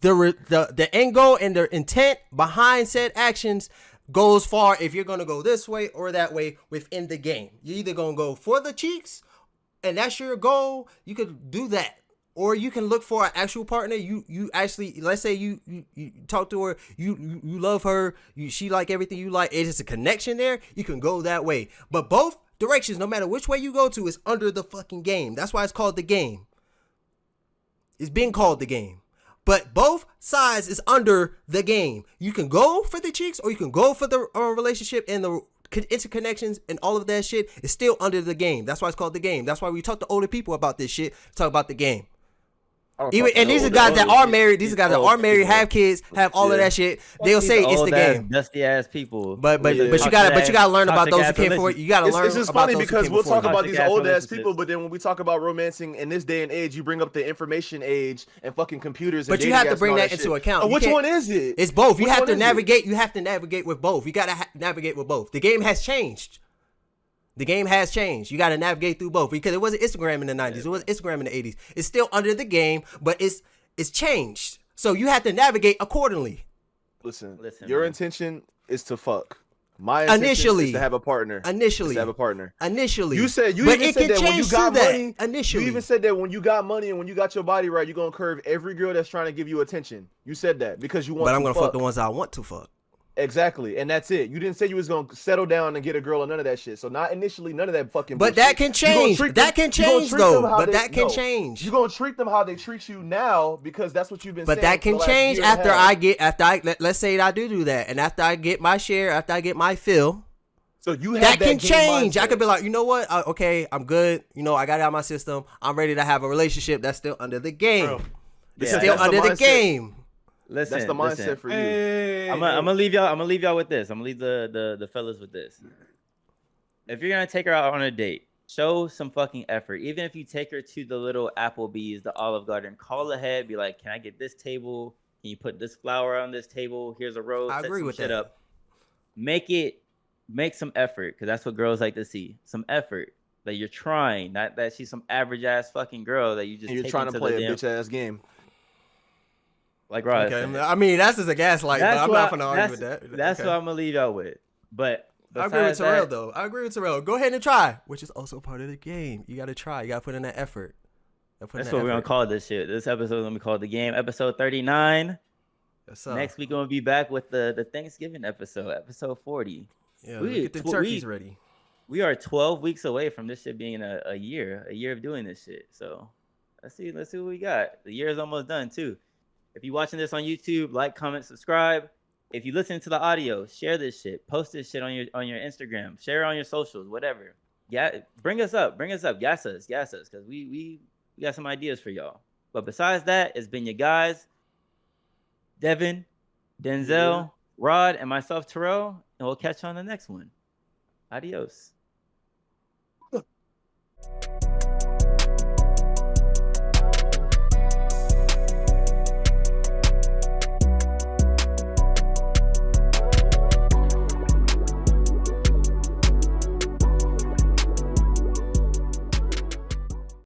The end goal and the intent behind said actions goes far if you're gonna go this way or that way within the game. You're either gonna go for the cheeks, and that's your goal. You could do that, or you can look for an actual partner. You actually, let's say you talk to her, you love her, she like everything you like. It is a connection there. You can go that way, but both directions, no matter which way you go to, is under the fucking game. That's why it's called the game. It's been called the game. But both sides is under the game. You can go for the cheeks or you can go for the relationship and the interconnections and all of that shit is still under the game. That's why it's called the game. That's why we talk to older people about this shit. Talk about the game. Even and these are guys that are married. These are guys that are married, have kids, have all of that shit. They'll say it's the game. Dusty ass people. But you gotta learn about those who came for it. You gotta learn. It's just about funny those who because came we'll before talk you. about these Toxic-ass old ass relationships. people, but then when we talk about romancing in this day and age, you bring up the information age and fucking computers. And But you dating have to apps bring and all that shit. into account. Oh, You which can't- one is it? It's both. You Which have one to is it? navigate. You have to navigate with both. You gotta navigate with both. The game has changed. The game has changed. You gotta navigate through both because it wasn't Instagram in the 90s. It was Instagram in the 80s. It's still under the game, but it's changed. So you have to navigate accordingly. Listen, Listen, your man. intention is to fuck. My intention Initially. is to have a partner. Initially. Is to have a partner. Initially. You said you but even it said can that when you change got to that. money. Initially. You even said that when you got money and when you got your body right, you're gonna curve every girl that's trying to give you attention. You said that because you want. But I'm to gonna fuck the ones I want to fuck. Exactly, and that's it. You didn't say you was gonna settle down and get a girl or none of that shit. So not initially, none of that fucking. But bullshit. that can You gonna change. treat That them- can you gonna change treat though. them how But they- that can no. change. You're gonna treat them how they treat you now because that's what you've been. But saying that can for the last change year and a after half. let's say I do that, and after I get my share, after I get my fill, So you have that can game change. I mindset. could be like, you know what? Okay, I'm good. You know, I got it out of my system. I'm ready to have a relationship. That's still under the game. Bro, It's Yeah, still that's the under the mindset. game. Listen, That's the mindset for you. Hey, I'm gonna leave y'all. I'm gonna leave y'all with this. I'm gonna leave the fellas with this. If you're gonna take her out on a date, show some fucking effort. Even if you take her to the little Applebee's, the Olive Garden, call ahead. Be like, can I get this table? Can you put this flower on this table? Here's a rose. I Set agree some with shit that. up. Make some effort, because that's what girls like to see. Some effort that you're trying, not that she's some average ass fucking girl that you just. And you're take trying to into play the a damn, bitch ass game. like Rod Okay, said. I mean that's just a gaslight, but I'm not gonna argue with that. That's Okay. what I'm gonna leave y'all with. But I agree with besides Terrell that, though. I agree with Terrell. Go ahead and try, which is also part of the game. You got to try. You got to put in that effort. that's what we're gonna call this shit. This episode is gonna be called The Game, episode 39. Next week, gonna be back with the Thanksgiving episode 40. Yeah, we get the turkeys ready. We are 12 weeks away from this shit being a year of doing this shit. So let's see what we got. The year is almost done too. If you're watching this on YouTube, like, comment, subscribe. If you listen to the audio, share this shit. Post this shit on your Instagram. Share it on your socials, whatever. Yeah, bring us up, gas us, because we got some ideas for y'all. But besides that, it's been your guys, Devin, Denzel, Rod, and myself, Terrell, and we'll catch you on the next one. Adios.